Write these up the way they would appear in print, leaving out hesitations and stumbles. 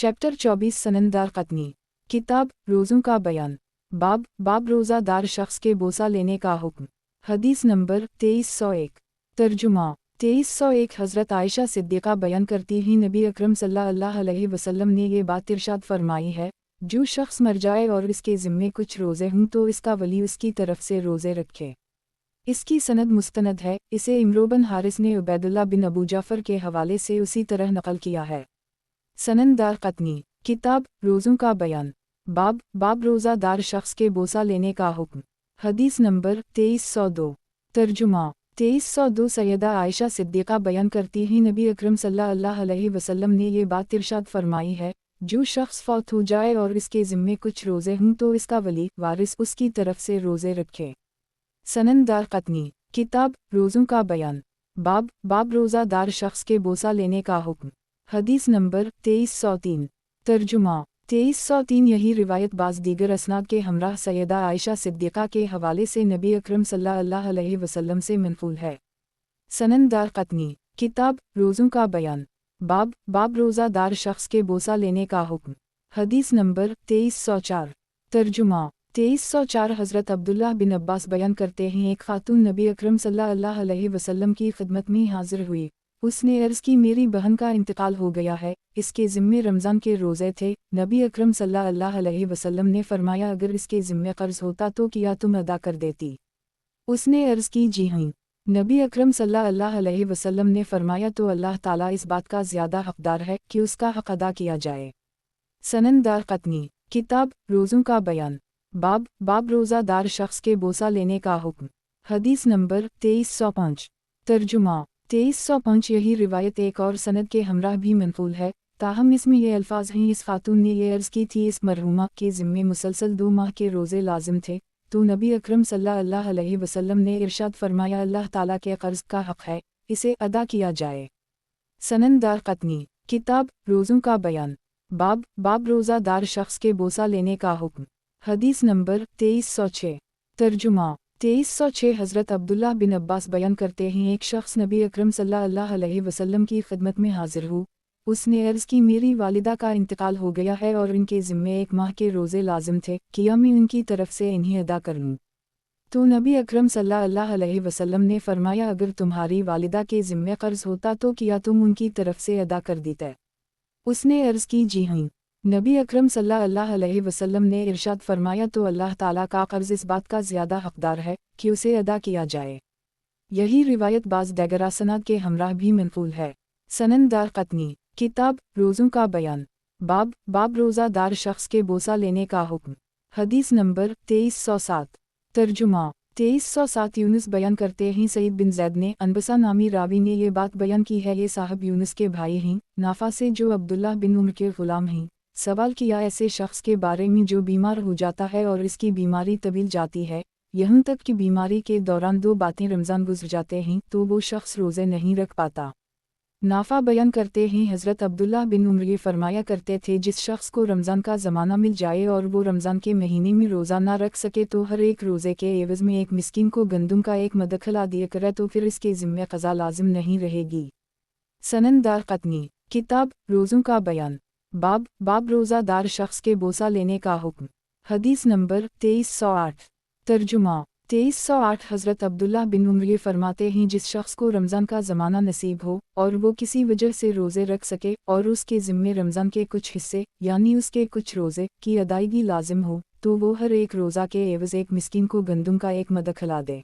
Chapter 24 सननदार कतनी। किताब रोज़ों का बयान। बाब रोज़ादार शख्स के बोसा लेने का हुक्म। हदीस नंबर 2301। तर्जुमा 2301 हज़रत आयशा सिद्दीक़ा बयान करती ही नबी अकरम सल्लल्लाहु अलैहि वसल्लम ने ये बात इरशाद फरमाई है, जो शख्स मर जाए और इसके ज़िम्मे कुछ रोज़े हों तो इसका वली उसकी तरफ से रोज़े रखे। इसकी सनद मुस्तनद है। इसे इमरो बिन हारिस ने उबैदुल्लाह बिन अबू जाफ़र के हवाले से उसी तरह नकल किया है। सननदार कतनी। किताब रोज़ों का बयान। बाब रोज़ादार शख्स के बोसा लेने का हुक्म। हदीस नंबर 2302। तर्जुमा 2302 सैयदा आयशा सिद्दीक़ा बयान करती ही नबी अकरम सल्लल्लाहु अलैहि वसल्लम ने ये बात इरशाद फरमाई है, जो शख्स फौत हो जाए और इसके ज़िम्मे कुछ रोज़े हों तो इसका वली वारिस उसकी तरफ से रोज़े रखे। सननदार कतनी। किताब रोज़ों का बयान। बाब रोज़ादार शख्स के बोसा लेने का हुक्म। हदीस नंबर 2303। तर्जुमा 2303 यही रिवायत बाज़ दीगर असनाद के हमराह सैयदा आयशा सिद्दीक़ा के हवाले से नबी अकरम सल्लल्लाहु अलैहि वसल्लम से मनक़ूल है। सननदार कतनी। किताब रोज़ों का बयान। बाब रोज़ादार शख्स के बोसा लेने का हुक्म। हदीस नंबर 2304। तर्जुमा 2304 हज़रत अब्दुल्लाह बिन अब्बास बयान करते हैं, एक खातून नबी अकरम सल्लल्लाहु अलैहि वसल्लम की खिदमत में हाजिर हुई। उसने अर्ज़ की, मेरी बहन का इंतकाल हो गया है, इसके ज़िम्मे रमज़ान के रोज़े थे। नबी अकरम सल्लल्लाहु अलैहि वसल्लम ने फरमाया, अगर इसके ज़िम्मे कर्ज़ होता तो क्या तुम अदा कर देती? उसने अर्ज़ की, जी हाँ। नबी अकरम सल्लल्लाहु अलैहि वसल्लम ने फरमाया, तो अल्लाह ताला इस बात का ज़्यादा हक़दार है कि उसका हक़ अदा किया जाए। सननदार कतनी। किताब रोज़ों का बयान। बाब रोज़ादार शख्स के बोसा लेने का हुक्म। हदीस नंबर 2305। तर्जुमा 2305 यही रिवायत एक और सनद के हमराह भी मनक़ूल है, ताहम इसमें ये अल्फाज हैं, इस खातून ने ये अर्ज़ की थी, इस मरहूमा के ज़िम्मे मुसलसल 2 माह के रोज़े लाजिम थे, तो नबी अकरम सल्लल्लाहु अलैहि वसल्लम ने इरशाद फरमाया, अल्लाह ताला के कर्ज़ का हक़ है, इसे अदा किया जाए। सननदार कतनी। किताब रोज़ों का बयान। बाब रोज़ादार शख्स के बोसा लेने का हुक्म। हदीस नंबर 2306। तर्जुमा 2306 हज़रत अब्दुल्लाह बिन अब्बास बयान करते हैं, एक शख्स नबी अकरम सल्लल्लाहु अलैहि वसल्लम की खिदमत में हाजिर हो। उसने अर्ज़ की, मेरी वालिदा का इंतकाल हो गया है और इनके ज़िम्मे 1 माह के रोज़े लाजिम थे, क्या मैं उनकी तरफ से इन्हें अदा कर लूँ? तो नबी अकरम सल्लल्लाहु अलैहि वसल्लम ने फरमाया, अगर तुम्हारी वालिदा के ज़िम्मे कर्ज़ होता तो क्या तुम उनकी तरफ से अदा कर देते? उसने अर्ज़ की, जी हाँ। नबी अकरम सल्लल्लाहु अलैहि वसल्लम ने इरशाद फरमाया, तो अल्लाह ताला का कर्ज़ इस बात का ज़्यादा हक़दार है कि उसे अदा किया जाए। यही रिवायत बाज़ दीगर असनाद के हमराह भी मनक़ूल है। सननदार कतनी। किताब रोज़ों का बयान। बाब रोज़ादार शख्स के बोसा लेने का हुक्म। हदीस नंबर 2307। तर्जुमा 2307 यूनुस बयान करते हैं, सईद बिन ज़ैद ने अनबसा नामी रावी ने ये बात बयान की है, ये साहब यूनुस के भाई हैं, नाफा से जो अब्दुल्लाह बिन उम्र के ग़ुलाम हैं। सवाल किया ऐसे शख्स के बारे में जो बीमार हो जाता है और इसकी बीमारी तवील जाती है, यहाँ तक कि बीमारी के दौरान 2 बातें रमज़ान गुज़र जाते हैं तो वो शख्स रोज़े नहीं रख पाता। नाफा बयान करते हैं, हज़रत अब्दुल्लाह बिन उम्र ये फरमाया करते थे, जिस शख्स को रमज़ान का ज़माना मिल जाए और वो रमज़ान के महीने में रोज़ा ना रख सके तो हर एक रोज़े के एवज़ में एक मिस्कीन को गंदम का 1 मद खिला दिया करे, तो फिर इसके ज़िम्मे क़ज़ा लाजिम नहीं रहेगी। सननदार कतनी। किताब रोज़ों का बयान। बाब रोज़ादार शख्स के बोसा लेने का हुक्म। हदीस नंबर 2308। तर्जुमा 2308 हज़रत अब्दुल्लाह बिन उम्र ये फरमाते हैं, जिस शख्स को रमज़ान का ज़माना नसीब हो और वो किसी वजह से रोज़े रख सके और उसके ज़िम्मे रमज़ान के कुछ हिस्से यानी उसके कुछ रोज़े की अदायगी लाजिम हो, तो वो हर एक रोज़ा के एवज़ एक मिस्कीन को गंदम का 1 मद खिला दे।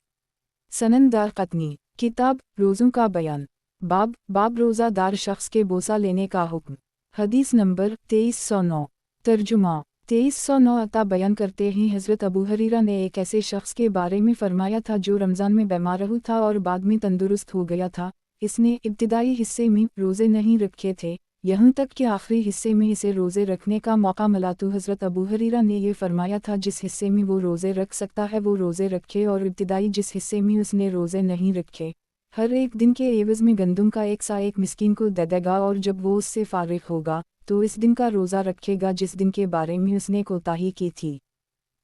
सननदार कतनी। किताब रोज़ों का बयान। बाब रोज़ादार शख्स के बोसा लेने का हुक्म। हदीस नंबर 2309। तर्जुमा 2309 अता बयान करते हैं, हज़रत अबू हरीरा ने एक ऐसे शख्स के बारे में फरमाया था जो रमज़ान में बीमार हुआ था और बाद में तंदुरुस्त हो गया था। इसने इब्तिदाई हिस्से में रोज़े नहीं रखे थे, यहाँ तक कि आखिरी हिस्से में इसे रोज़े रखने का मौका मिला तो हज़रत अबू हरीरा ने यह फरमाया था, जिस हिस्से में वो रोज़े रख सकता है वो रोज़े रखे और इब्तिदाई जिस हिस्से में उसने रोज़े नहीं रखे, हर एक दिन के एवज़ में गंदम का 1 सा 1 मिस्कीन को दे देगा, और जब वो उससे फारिग होगा तो इस दिन का रोज़ा रखेगा जिस दिन के बारे में उसने कोताही की थी।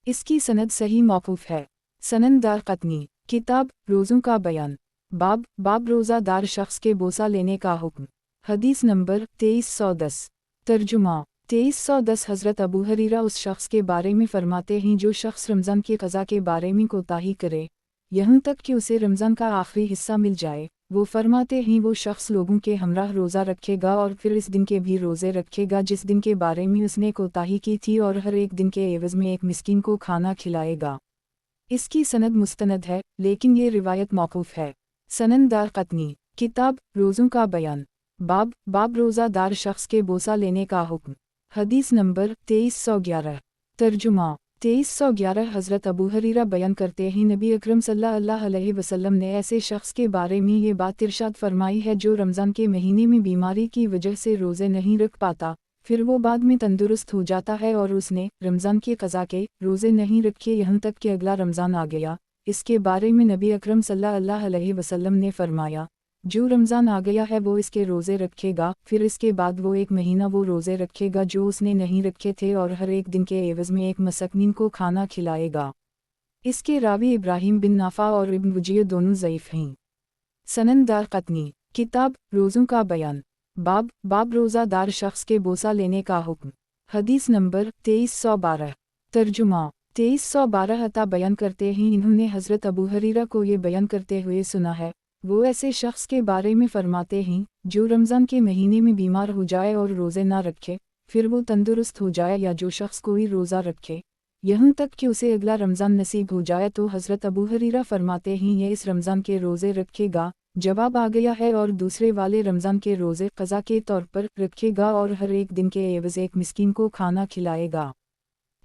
इसकी सनद सही मौकूफ़ है। सननदार कतनी। किताब रोज़ों का बयान। बाब रोज़ादार शख्स के बोसा लेने का हुक्म। हदीस नंबर 2310। तर्जुमा 2310 हज़रत अबू हरीरा उस शख्स के बारे में फरमाते हैं जो शख्स रमज़ान की क़ज़ा के बारे में कोताही करे यहाँ तक कि उसे रमज़ान का आखिरी हिस्सा मिल जाए। वो फरमाते हैं वो शख्स लोगों के हमराह रोज़ा रखेगा और फिर इस दिन के भी रोज़े रखेगा जिस दिन के बारे में उसने कोताही की थी और हर एक दिन के एवज़ में एक मिस्कीन को खाना खिलाएगा। इसकी सनद मुस्तनद है लेकिन ये रिवायत मौकूफ़ है। सनन दारक़ुतनी किताब रोज़ों का बयान बाब रोज़ादार शख्स के बोसा लेने का हुक्म। हदीस नंबर 2311। तर्जुमा 2311 हज़रत अबू हरीरा बयान करते हैं नबी अकरम सल्लल्लाहु अलैहि वसल्लम ने ऐसे शख्स के बारे में ये बात इरशाद फरमाई है जो रमज़ान के महीने में बीमारी की वजह से रोज़े नहीं रख पाता, फिर वो बाद में तंदुरुस्त हो जाता है और उसने रमज़ान के क़ज़ा के रोज़े नहीं रखे यहाँ तक कि अगला रमज़ान आ गया। इसके बारे में नबी अकरम सल्लल्लाहु अलैहि वसल्लम ने फरमाया जो रमज़ान आ गया है वो इसके रोज़े रखेगा, फिर इसके बाद वो एक महीना वो रोज़े रखेगा जो उसने नहीं रखे थे और हर एक दिन के एवज़ में एक मसकीन को खाना खिलाएगा। इसके रावी इब्राहिम बिन नाफा और इब्न वजीह दोनों ज़ईफ़ हैं। सनन दारक़ुतनी किताब रोज़ों का बयान बाब रोज़ादार शख्स के बोसा लेने का हुक्म। हदीस नंबर 2312। तर्जुमा 2312 अता बयान करते हैं इन्होंने हज़रत अबू हरीरा को ये बयान करते हुए सुना है वो ऐसे शख्स के बारे में फरमाते हैं जो रमज़ान के महीने में बीमार हो जाए और रोज़े ना रखे, फिर वो तंदुरुस्त हो जाए या जो शख्स कोई रोज़ा रखे यहाँ तक कि उसे अगला रमज़ान नसीब हो जाए तो हज़रत अबू हरीरा फरमाते हैं ये इस रमज़ान के रोज़े रखेगा, जवाब आ गया है, और दूसरे वाले रमज़ान के रोज़े क़ज़ा के तौर पर रखेगा और हर एक दिन के एवज़ एक मिस्कीन को खाना खिलाएगा।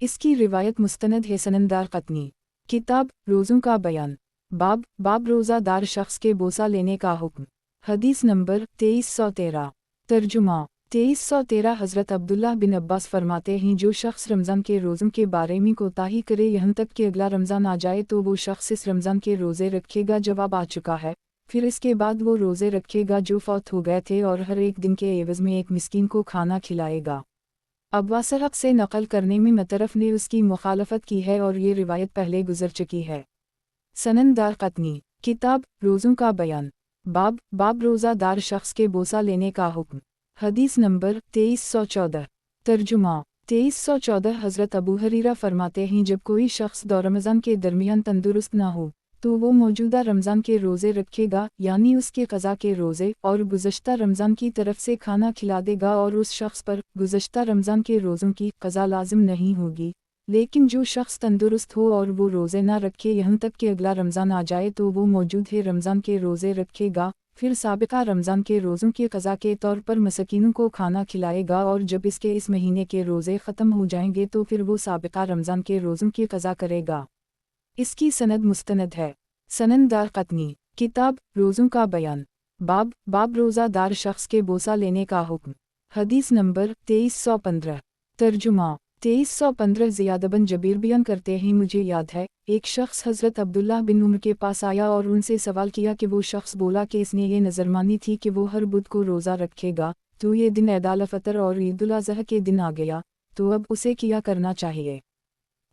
इसकी रिवायत मुस्तनद है। सनन दारक़ुतनी किताब रोज़ों का बयान बाब रोज़ादार शख्स के बोसा लेने का हुक्म। हदीस नंबर 2313। तर्जुमा 2313 हज़रत अब्दुल्लाह बिन अब्बास फरमाते हैं जो शख्स रमज़ान के रोज़ों के बारे में कोताही करे यहाँ तक कि अगला रमज़ान आ जाए तो वो शख्स इस रमज़ान के रोज़े रखेगा, जवाब आ चुका है, फिर इसके बाद वो रोज़े रखेगा जो फौत हो गए थे और हर एक दिन के एवज़ में एक मिस्कीन को खाना खिलाएगा। अब्बासहब से नक़ल करने में मतरफ ने उसकी मुखालफत की है और ये रिवायत पहले गुजर चुकी है। सनन दारक़ुतनी किताब रोज़ों का बयान बाब रोज़ादार शख्स के बोसा लेने का हुक्म। हदीस नंबर 2314। तर्जुमा 2314 हज़रत अबू हरीरा फरमाते हैं जब कोई शख्स दो रमज़ान के दरमियान तंदुरुस्त ना हो तो वो मौजूदा रमज़ान के रोज़े रखेगा यानी उसके क़ज़ा के रोज़े और गुज़श्ता रमज़ान की तरफ से खाना खिला देगा और उस शख्स पर गुज़श्ता रमज़ान के रोज़ों की क़ज़ा लाजिम नहीं होगी। लेकिन जो शख्स तंदुरुस्त हो और वो रोज़े ना रखे यहाँ तक कि अगला रमज़ान आ जाए तो वो मौजूद है रमज़ान के रोज़े रखेगा, फिर साबिक़ा रमज़ान के रोज़ों के क़ज़ा के तौर पर मसकीनों को खाना खिलाएगा और जब इसके इस महीने के रोज़े ख़त्म हो जाएंगे तो फिर वो साबिक़ा रमज़ान के रोज़ों की क़ज़ा करेगा। इसकी सनद मुस्तनद है। सनन दारक़ुतनी किताब रोज़ों का बयान बाब रोज़ादार शख्स के बोसा लेने का हुक्म। हदीस नंबर 2315। तर्जुमा 2315 ज़ियाद बिन जबीर बयान करते हैं मुझे याद है एक शख्स हज़रत अब्दुल्लाह बिन उमर के पास आया और उनसे सवाल किया कि वो शख्स बोला कि इसने ये नज़र मानी थी कि वो हर बुध को रोज़ा रखेगा, तो ये दिन ईद अल फ़ितर और ईद उल अज़हा के दिन आ गया, तो अब उसे क्या करना चाहिए?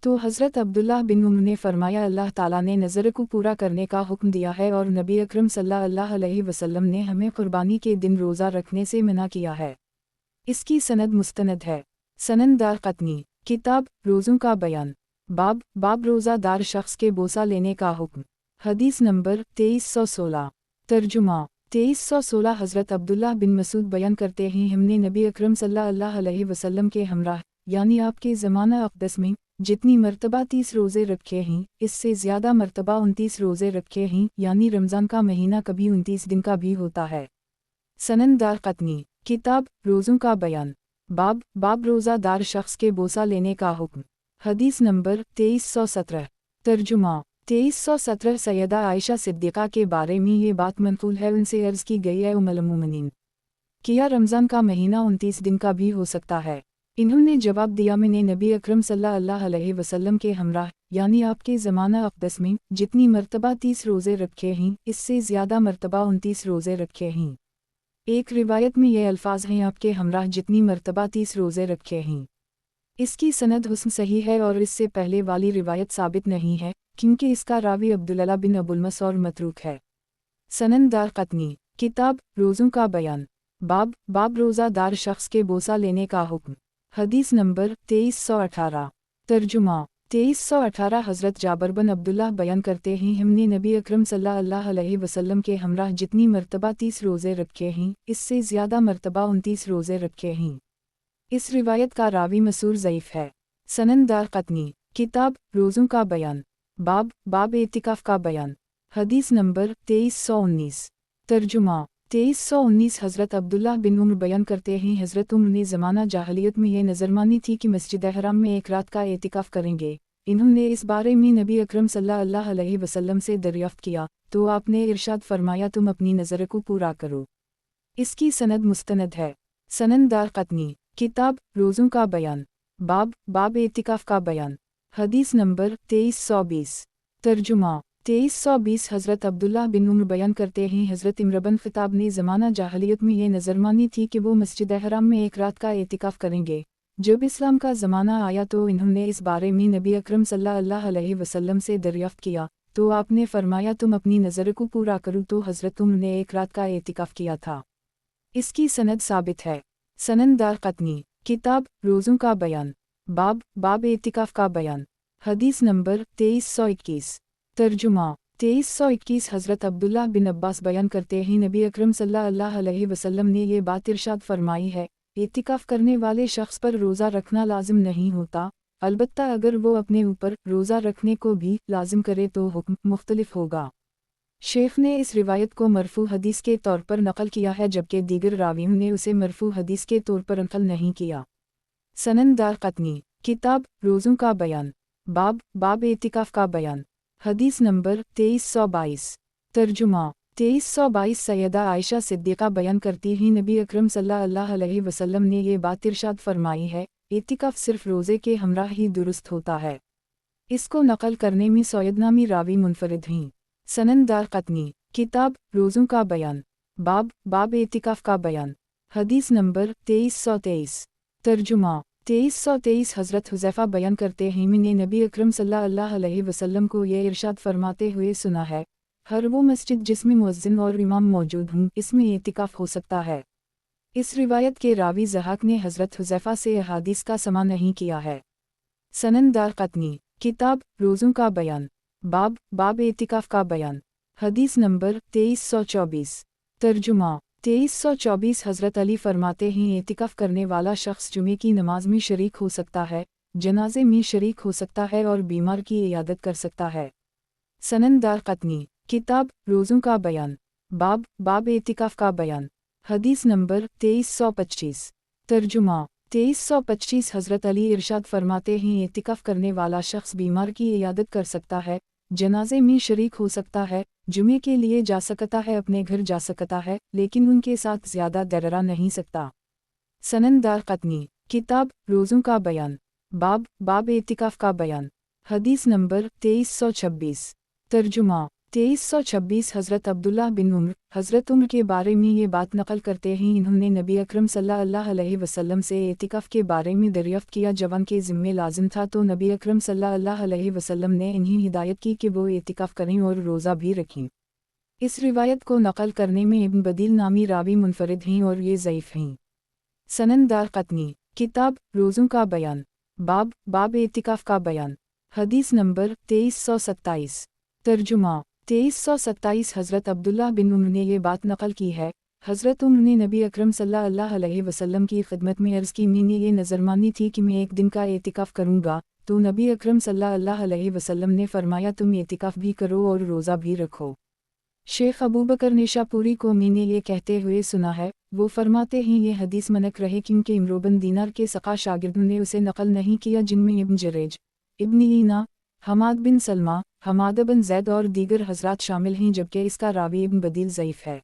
तो हज़रत अब्दुल्लाह बिन उमर ने फरमाया अल्लाह ताला ने नज़र को पूरा करने का हुक्म दिया है और नबी अकरम सल्लल्लाहु अलैहि वसल्लम ने हमें क़ुरबानी के दिन रोज़ा रखने से मना किया है। इसकी सनद मुस्तनद है। सनन दारक़ुतनी किताब रोज़ों का बयान बाब रोज़ादार शख्स के बोसा लेने का हुक्म। हदीस नंबर 2316। तर्जुमा 2316 हज़रत अब्दुल्लाह बिन मसूद बयान करते हैं हमने नबी अकरम सल्लल्लाहु अलैहि वसल्लम के हमराह यानी आपके ज़माना अक़दस में जितनी मरतबा 30 रोज़े रखे हैं इससे ज़्यादा मरतबा 29 रोज़े रखे हैं, यानी रमज़ान का महीना कभी 29 दिन का भी होता है। सनन दारक़ुतनी किताब रोज़ों का बयान बाब रोज़ादार शख्स के बोसा लेने का हुक्म। हदीस नंबर 2317। तर्जुमा 2317 सैयदा आयशा सिद्दीक़ा के बारे में ये बात मनक़ूल है, उनसे अर्ज़ की गई है उम्मुल मोमिनीन क्या रमज़ान का महीना 29 दिन का भी हो सकता है? इन्होंने जवाब दिया मैंने नबी अकरम सल्लल्लाहु अलैहि वसल्लम के हमराह यानी आपके ज़माना अक़दस में जितनी मरतबा 30 रोज़े रखे हैं इससे ज़्यादा मरतबा 29 रोज़े रखे हैं। एक रिवायत में ये अल्फाज हैं आपके हमराह जितनी मरतबा 30 रोज़े रखे हैं। इसकी सनद हुस्न सही है और इससे पहले वाली रिवायत साबित नहीं है क्योंकि इसका रावी अब्दुल्ला बिन अबुलमस और मतरूक है। सनन दारक़ुतनी किताब रोज़ों का बयान बाब रोज़ादार शख्स के बोसा लेने का हुक्म। حدیث نمبر 2318 ترجمہ 2318 حضرت جابر بن عبداللہ بیان کرتے ہیں ہم نے نبی اکرم صلی اللہ علیہ وسلم کے ہمراہ جتنی مرتبہ 30 روزے رکھے ہیں اس سے زیادہ مرتبہ 29 روزے رکھے ہیں۔ اس روایت کا راوی مسور ضعیف ہے۔ سنن دارقطنی کتاب روزوں کا بیان باب اعتکاف کا بیان حدیث نمبر 2319 ترجمہ 2319 حضرت عبداللہ بن عمر بیان کرتے ہیں حضرت عمر نے زمانہ جاہلیت میں یہ نظر مانی تھی کہ مسجد حرام میں ایک رات کا اعتکاف کریں گے۔ انہوں نے اس بارے میں نبی اکرم صلی اللہ علیہ وسلم سے دریافت کیا تو آپ نے ارشاد فرمایا تم اپنی نظر کو پورا کرو۔ اس کی سند مستند ہے۔ سنن دارقطنی کتاب روزوں کا بیان باب اعتکاف کا بیان حدیث نمبر 2320 ترجمہ 2320 حضرت عبداللہ بن عمر بیان کرتے ہیں حضرت عمر بن خطاب نے زمانہ جاہلیت میں یہ نظر مانی تھی کہ وہ مسجد حرام میں ایک رات کا اعتکاف کریں گے۔ جب اسلام کا زمانہ آیا تو انہوں نے اس بارے میں نبی اکرم صلی اللہ علیہ وسلم سے دریافت کیا تو آپ نے فرمایا تم اپنی نظر کو پورا کرو تو حضرت عمر نے ایک رات کا اعتکاف کیا تھا۔ اس کی سند ثابت ہے۔ سنن دارقطنی کتاب روزوں کا بیان باب اعتکاف کا بیان حدیث نمبر 2321 ترجمہ 2321 حضرت عبداللہ بن عباس بیان کرتے ہیں نبی اکرم صلی اللہ علیہ وسلم نے یہ بات ارشاد فرمائی ہے اعتکاف کرنے والے شخص پر روزہ رکھنا لازم نہیں ہوتا، البتہ اگر وہ اپنے اوپر روزہ رکھنے کو بھی لازم کرے تو حکم مختلف ہوگا۔ شیخ نے اس روایت کو مرفوع حدیث کے طور پر نقل کیا ہے جبکہ دیگر راویوں نے اسے مرفوع حدیث کے طور پر نقل نہیں کیا۔ سنن دارقطنی کتاب روزوں کا بیان باب اعتکاف کا بیان حدیث نمبر 2322 ترجمہ 2322 سیدہ عائشہ صدیقہ بیان کرتی ہیں نبی اکرم صلی اللہ علیہ وسلم نے یہ بات ارشاد فرمائی ہے اعتکاف صرف روزے کے ہمراہ ہی درست ہوتا ہے۔ اس کو نقل کرنے میں سید نامی راوی منفرد ہیں۔ سنن دارقطنی کتاب روزوں کا بیان باب اعتکاف کا بیان حدیث نمبر 2323 ترجمہ 2323 حضرت حذیفہ بیان کرتے ہیں میں نے نبی اکرم صلی اللہ علیہ وسلم کو یہ ارشاد فرماتے ہوئے سنا ہے ہر وہ مسجد جس میں مؤذن اور امام موجود ہوں اس میں اعتکاف ہو سکتا ہے۔ اس روایت کے راوی ضحاک نے حضرت حذیفہ سے احادیث کا سماع نہیں کیا ہے۔ سنن دارقطنی کتاب روزوں کا بیان باب اعتکاف کا بیان حدیث نمبر 2324 ترجمہ 2324 حضرت علی فرماتے ہیں اعتکاف کرنے والا شخص جمعے کی نماز میں شریک ہو سکتا ہے، جنازے میں شریک ہو سکتا ہے اور بیمار کی عیادت کر سکتا ہے۔ سنن دارقطنی کتاب روزوں کا بیان باب اعتکاف کا بیان حدیث نمبر 2325 ترجمہ 2325 حضرت علی ارشاد فرماتے ہیں اعتکاف کرنے والا شخص بیمار کی عیادت کر سکتا ہے، جنازے میں شریک ہو سکتا ہے، جمعے کے لیے جا سکتا ہے، اپنے گھر جا سکتا ہے لیکن ان کے ساتھ زیادہ دیر رہ نہیں سکتا۔ سنن دارقطنی کتاب روزوں کا بیان باب اعتکاف کا بیان حدیث نمبر 2326 ترجمہ 2326 حضرت عبداللہ بن عمر حضرت عمر کے بارے میں یہ بات نقل کرتے ہیں انہوں نے نبی اکرم صلی اللہ علیہ وسلم سے اعتکاف کے بارے میں دریافت کیا جب ان کے ذمہ لازم تھا تو نبی اکرم صلی اللہ علیہ وسلم نے انہیں ہدایت کی کہ وہ اعتکاف کریں اور روزہ بھی رکھیں۔ اس روایت کو نقل کرنے میں ابن بدیل نامی راوی منفرد ہیں اور یہ ضعیف ہیں۔ سنن دارقطنی کتاب روزوں کا بیان باب اعتکاف کا بیان حدیث نمبر 2327 ترجمہ 2327 حضرت عبداللہ بن عمر نے یہ بات نقل کی ہے حضرت عمر نے نبی اکرم صلی اللہ علیہ وسلم کی خدمت میں عرض کی میں نے یہ نظر مانی تھی کہ میں ایک دن کا اعتکاف کروں گا تو نبی اکرم صلی اللہ علیہ وسلم نے فرمایا تم اعتکاف بھی کرو اور روزہ بھی رکھو۔ شیخ ابوبکر نیشاپوری کو میں نے یہ کہتے ہوئے سنا ہے، وہ فرماتے ہیں یہ حدیث منک رہے کیونکہ عمرو بن دینار کے سقا شاگردوں نے اسے نقل نہیں کیا جن میں ابن جریج، ابن اینا، حماد بن سلمہ، حماد بن زید اور دیگر حضرات شامل ہیں جبکہ اس کا راوی ابن بدیل ضعیف ہے۔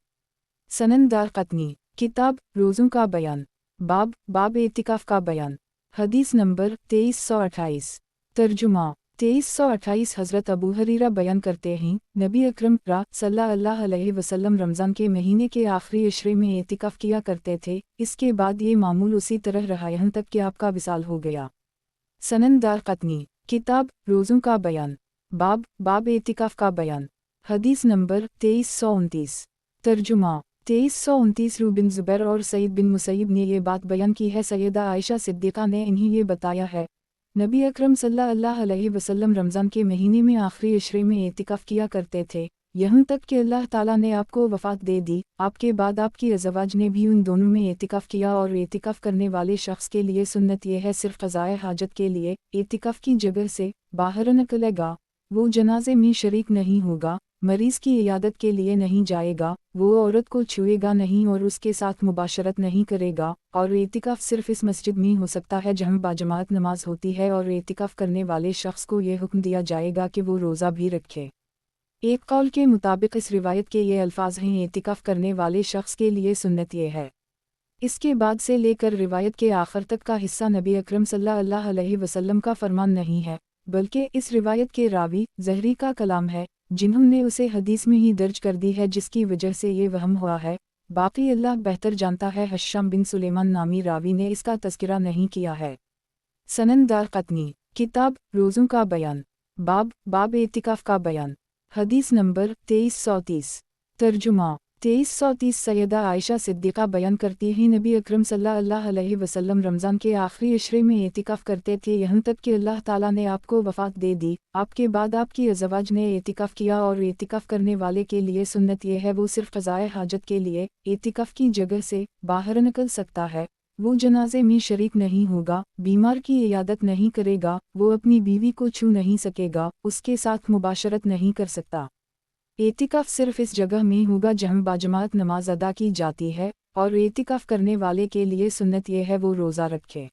سنن دارقطنی کتاب روزوں کا بیان باب اعتکاف کا بیان حدیث نمبر 2328 ترجمہ 2328 حضرت ابو ہریرہ بیان کرتے ہیں نبی اکرم صلی اللہ علیہ وسلم رمضان کے مہینے کے آخری عشرے میں اعتکاف کیا کرتے تھے، اس کے بعد یہ معمول اسی طرح رہا یہاں تک کہ آپ کا وصال ہو گیا۔ سنن دارقطنی کتاب روزوں کا بیان باب اعتکاف کا بیان حدیث نمبر 2329 ترجمہ 2329 रू बिन ज़ुबैर और सईद बिन मुसैब ने ये बात बयान की है। सैयदा आयशा सिद्दीक़ा ने इन्हें ये बताया है, नबी अकरम सल्लल्लाहु अलैहि वसल्लम रमज़ान के महीने में आखिरी इशरे में एतिकाफ़ किया करते थे, यहाँ तक कि अल्लाह ताला ने आपको वफ़ात दे दी। आपके बाद आपकी अज़वाज ने भी उन दोनों में एतिकाफ़ किया, और एतिकाफ़ करने वाले शख्स के लिए सुन्नत यह है सिर्फ़ क़ज़ाए हाजत के लिए एतिकाफ़ की जगह से बाहर निकलेगा, वो जनाजे में शरीक नहीं होगा, मरीज़ की इयादत के लिए नहीं जाएगा, वो औरत को छुएगा नहीं और उसके साथ मुबाशरत नहीं करेगा। और एतिकाफ़ सिर्फ़ इस मस्जिद में हो सकता है जहाँ बाजमात नमाज होती है, और एतिकाफ़ करने वाले शख्स को ये हुक्म दिया जाएगा कि वो रोज़ा भी रखे। एक कौल के मुताबिक इस रिवायत के ये अल्फाज हैं, एतिकाफ़ करने वाले शख्स के लिए सुन्नत ये है। इसके बाद से लेकर रिवायत के आखिर तक का हिस्सा नबी अकरम सल्लल्लाहु अलैहि वसल्लम का फरमान नहीं है, बल्कि इस रिवायत के रावी ज़हरी का कलाम है, जिन्होंने उसे हदीस में ही दर्ज कर दी है, जिसकी वजह से ये वहम हुआ है। बाकी अल्लाह बेहतर जानता है। हश्शाम बिन सुलेमान नामी रावी ने इसका तज़किरा नहीं किया है। सनन दारक़ुतनी, किताब रोज़ों का बयान, बाब एतिकाफ़ का बयान। हदीस नंबर 2330। तर्जुमा 2330 सैयदा आयशा सिद्दीक़ा बयान करती हैं, नबी अकरम सल्लल्लाहु अलैहि वसल्लम रमज़ान के आखिरी इशरे में एतिकाफ़ करते थे, यहाँ तक कि अल्लाह ताला ने आपको वफ़ात दे दी। आपके बाद आपकी अज़वाज ने एतिकाफ़ किया, और एतिकाफ़ करने वाले के लिए सुन्नत यह है वो सिर्फ़ क़ज़ाए हाजत के लिए एतिकाफ़ की जगह से बाहर निकल सकता है, वो जनाजे में शरीक नहीं होगा, बीमार की इयादत नहीं करेगा, वो अपनी बीवी को छू नहीं सकेगा, उसके साथ मुबाशरत नहीं कर सकता। एतिकाफ़ सिर्फ़ इस जगह में होगा जहाँ बाजमात नमाज अदा की जाती है, और एतिकाफ़ करने वाले के लिए सुन्नत यह है वो रोज़ा रखे।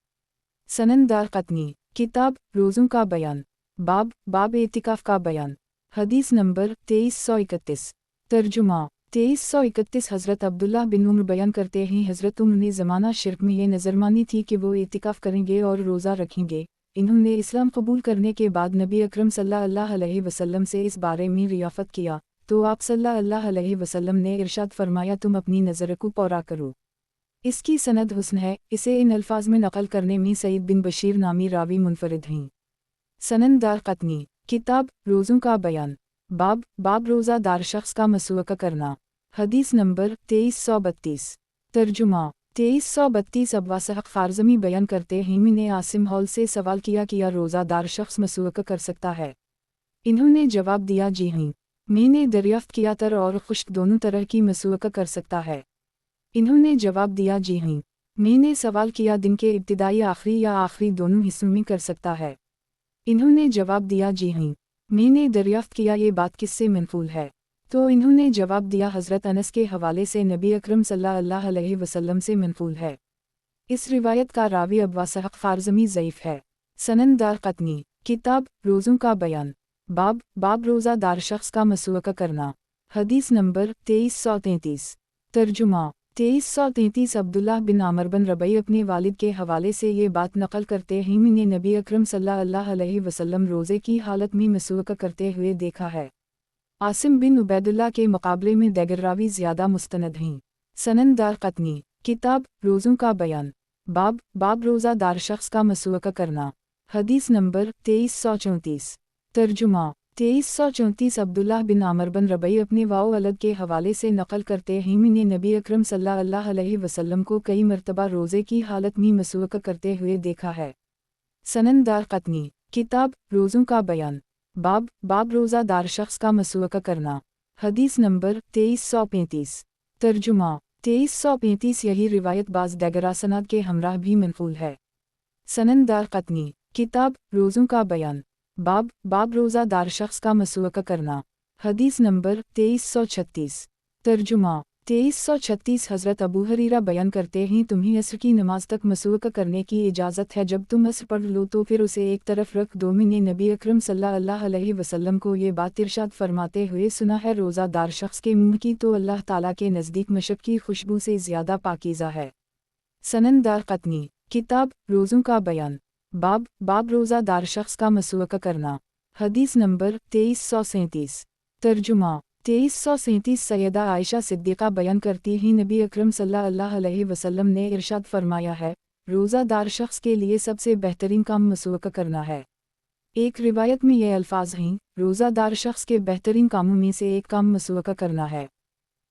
सनन दारक़ुतनी, किताब रोज़ों का बयान, बाब एतिकाफ़ का बयान। हदीस नंबर 2331। तर्जुमा 2331 हज़रत अब्दुल्लाह बिन उम्र बयान करते हैं, हज़रत उम्र ने ज़माना शिर्क में ये नज़र मानी थी कि वो एतिकाफ़ करेंगे और रोज़ा रखेंगे। इन्होंने इस्लाम कबूल करने के बाद नबी अकरम सल्लल्लाहु अलैहि वसल्लम से इस बारे में रियाफत किया, तो आप सल्लल्लाहु अलैहि वसल्लम ने इरशाद फरमाया, तुम अपनी नज़र को पूरा करो। इसकी सनद हुस्न है। इसे इन अल्फाज में नकल करने में सईद बिन बशीर नामी रावी मुनफरिद हैं। सनन दारक़ुतनी, किताब रोज़ों का बयान, बाब रोज़ादार शख्स का मसवक़ा करना। हदीस नंबर 2332। तर्जुमा 2332 अब्बासहक़ ख़ारज़मी बयान करते हैं, मैंने आसिम हॉल से सवाल किया कि रोज़ादार शख्स मसवक़ा कर सकता है? इन्होंने जवाब दिया, जी हाँ, मैंने दरियाफ़्त किया तर और खुश्क दोनों तरह की मसवक़ा कर सकता है। इन्होंने जवाब दिया, जी हाँ, मैंने सवाल किया दिन के इब्तिदाई आखिरी या आखिरी दोनों हिस्सों में कर सकता है। इन्होंने जवाब दिया, जी हाँ, मैंने दरियाफ़्त किया ये बात किससे मनक़ूल है? तो इन्होंने जवाब दिया, हज़रत अनस के हवाले से नबी अकरम सल्लल्लाहु अलैहि वसल्लम से मनक़ूल है। इस रिवायत का रावी अब्बासहक़ ख़ारज़मी ज़ईफ़ है। सनन दारक़ुतनी, किताब रोज़ों का बयान, बाब रोज़ादार शख्स का मसवक़ा करना। हदीस नंबर 2333। तर्जुमा 2333 अब्दुल्लाह बिन आमर बिन रबई अपने वालिद के हवाले से ये बात नक़ल करते हैं, मैंने नबी अकरम सल्लल्लाहु अलैहि वसल्लम रोज़े की हालत में मसवक़ा करते हुए देखा है। आसिम बिन उबैदुल्लाह के मुकाबले में दीगर रावी ज़्यादा मुस्तनद हैं। सनन दारक़ुतनी, किताब रोज़ों का बयान, बाब रोज़ादार शख्स का मसवक़ा करना। हदीस नंबर 2334। तर्जुमा 2334 अब्दुल्लाह बिन आमर बिन रबई अपने वाओ अलद के हवाले से नक़ल करते हैं, मैंने नबी अकरम सल्लल्लाहु अलैहि वसल्लम को कई मरतबा रोज़े की हालत में मसवक़ा करते हुए देखा है। सनन दारक़ुतनी, किताब रोज़ों का बयान, बाब रोज़ादार शख्स का मसवक़ा करना। हदीस नंबर 2335। तर्जुमा 2335 यही रिवायत बाज़ दीगर सनद के हमराह भी मनक़ूल है। सनन दारक़ुतनी, किताब रोज़ों का बयान, बाब रोज़ादार शख्स का मसवक़ा करना। हदीस नंबर 2336। तर्जुमा 2336 हज़रत अबू हरीरा बयान करते हैं, तुम्हें असर की नमाज तक मसवक़ा करने की इजाज़त है, जब तुम असर पढ़ लो तो फिर उसे एक तरफ रख दो। मैंने नबी अकरम सल्लल्लाहु अलैहि वसल्लम को ये बात इरशाद फरमाते हुए सुना है, रोज़ादार शख्स के मुँह की तो अल्लाह ताला के नज़दीक मशक की खुशबू से ज़्यादा पाकीज़ा है। सनन दारक़ुतनी, किताब रोज़ों का बयान, बाब रोज़ादार शख्स का मसवक़ा करना। हदीस नंबर 2337। तर्जुमा 2337 सैयदा आयशा सिद्दीक़ा बयान करती हैं, नबी अकरम सल्लल्लाहु अलैहि वसल्लम ने इरशाद फरमाया है, रोज़ादार शख्स के लिए सबसे बेहतरीन काम मसवक़ा करना है। एक रिवायत में ये अल्फाज हैं, रोज़ादार शख्स के बेहतरीन कामों में से एक काम मसवक़ा करना है।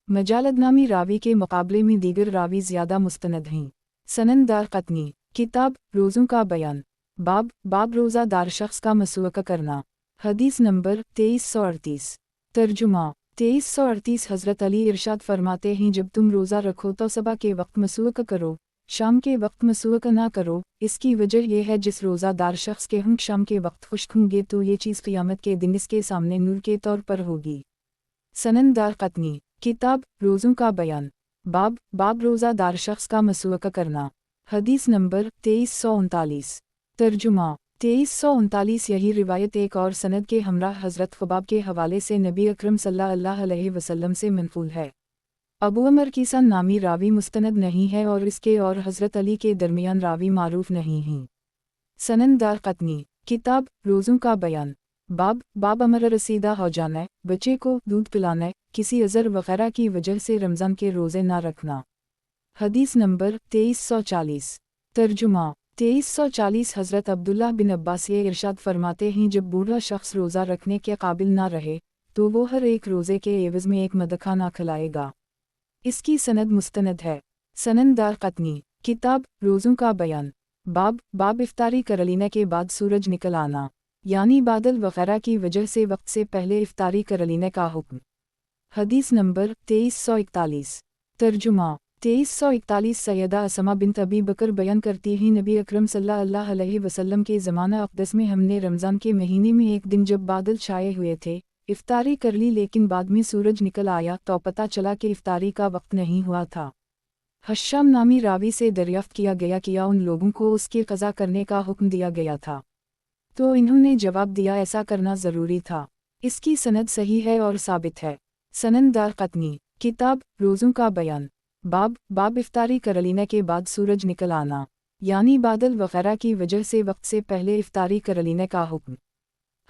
मजालद नामी रावी के मुकाबले में दीगर रावी ज़्यादा मुस्तनद हैं। सनन दारक़ुतनी किताब रोज़ों का बयान बाब रोज़ादार शख्स का मसवक़ा करना। हदीस नंबर 2338। तर्जुमा 2338 हज़रत अली इरशाद फरमाते हैं जब तुम रोज़ा रखो तो सबा के वक्त मसवक़ा करो, शाम के वक्त मसवक़ा ना करो। इसकी वजह यह है जिस रोज़ादार शख्स के होंठ शाम के वक्त खुश्क होंगे तो ये चीज़ क़ियामत के दिन इसके सामने नूर के तौर पर होगी। सनन दारक़ुतनी किताब रोज़ों का बयान बाब रोज़ादार शख्स का मसवक़ा करना। हदीस नंबर 2339। तर्जुमा 2339 यही रिवायत एक और सनद के हमराह हज़रत ख़ुबाब के हवाले से नबी अकरम सल्लल्लाहु अलैहि वसल्लम से मनक़ूल है। अबू अमर कीसन नामी रावी मुस्तनद नहीं है और इसके और हज़रत अली के दरमियान रावी मारूफ नहीं हैं। सनन दारक़ुतनी किताब रोज़ों का बयान बाब अमर रसीदा हो जाना, बच्चे को दूध पिलाना, किसी अज़र वग़ैरह की वजह से रमज़ान के रोज़े ना रखना। हदीस नंबर 2340। तर्जुमा 2340 हज़रत अब्दुल्लाह बिन अब्बास ये इरशाद फरमाते हैं जब बूढ़ा शख्स रोज़ा रखने के काबिल ना रहे तो वो हर एक रोज़े के एवज़ में एक मदखा ना खिलाएगा। इसकी सनद मुस्तनद है। सनन दारक़ुतनी किताब रोज़ों का बयान बाब इफ्तारी कर लेने के बाद सूरज निकल आना, यानी बादल वग़ैरह की वजह से वक्त से पहले इफ्तारी कर लेने का हुक्म। हदीस नंबर 2341। तर्जुमा 2341 सैयदा असमा बिन्त अबी बकर बयान करती हैं नबी अकरम सल्लल्लाहु अलैहि वसल्लम के ज़माना अक़दस में हमने रमज़ान के महीने में एक दिन जब बादल छाए हुए थे इफ्तारी कर ली, लेकिन बाद में सूरज निकल आया तो पता चला कि इफ्तारी का वक्त नहीं हुआ था। हश्शाम नामी रावी से दरियाफ्त किया गया कि उन लोगों को उसकी क़ज़ा करने का हुक्म दिया गया था, तो इन्होंने जवाब दिया ऐसा करना ज़रूरी था। इसकी सनद सही है और साबित है। सनन दारक़ुतनी किताब रोज़ों का बयान बाब इफ्तारी कर लेने के बाद सूरज निकल आना, यानी बादल वग़ैरह की वजह से वक्त से पहले इफ्तारी कर लेने का हुक्म।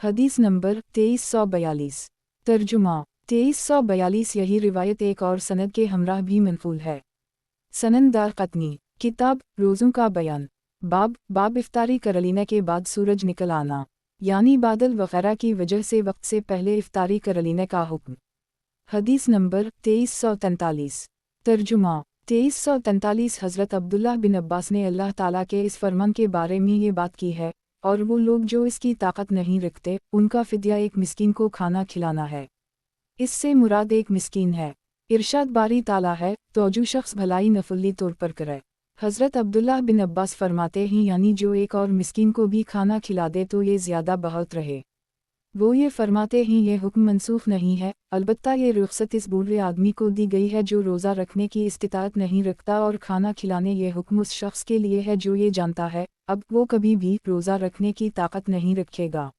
हदीस नंबर 2342। तर्जुमा 2342 यही रिवायत एक और सनद के हमराह भी मनक़ूल है। सनन दारक़ुतनी किताब रोज़ों का बयान बाब इफ्तारी कर लेने के बाद सूरज निकल आना, यानी बादल वग़ैरह की वजह से वक्त से पहले इफ्तारी कर लेने का हुक्म। हदीस नंबर 2343। तर्जुमा 2343 हज़रत अब्दुल्लाह बिन अब्बास ने अल्लाह ताला के इस फरमान के बारे में ये बात की है, और वो लोग जो इसकी ताकत नहीं रखते उनका फ़िद्या एक मिस्कीन को खाना खिलाना है। इससे मुराद एक मिस्कीन है। इरशाद बारी ताला है तो जो शख्स भलाई नफली तौर पर करे। हज़रत अब्दुल्लाह बिन अब्बास फरमाते हैं यानी जो एक और मिस्कीन को भी खाना खिला दे तो ये ज़्यादा बहुत रहे। वो ये फरमाते हैं ये हुक्म मनसूख नहीं है, अलबत्ता ये रुख़सत इस बूढ़े आदमी को दी गई है जो रोज़ा रखने की इस्तिताअत नहीं रखता, और खाना खिलाने ये हुक्म उस शख्स के लिए है जो ये जानता है अब वो कभी भी रोज़ा रखने की ताकत नहीं रखेगा।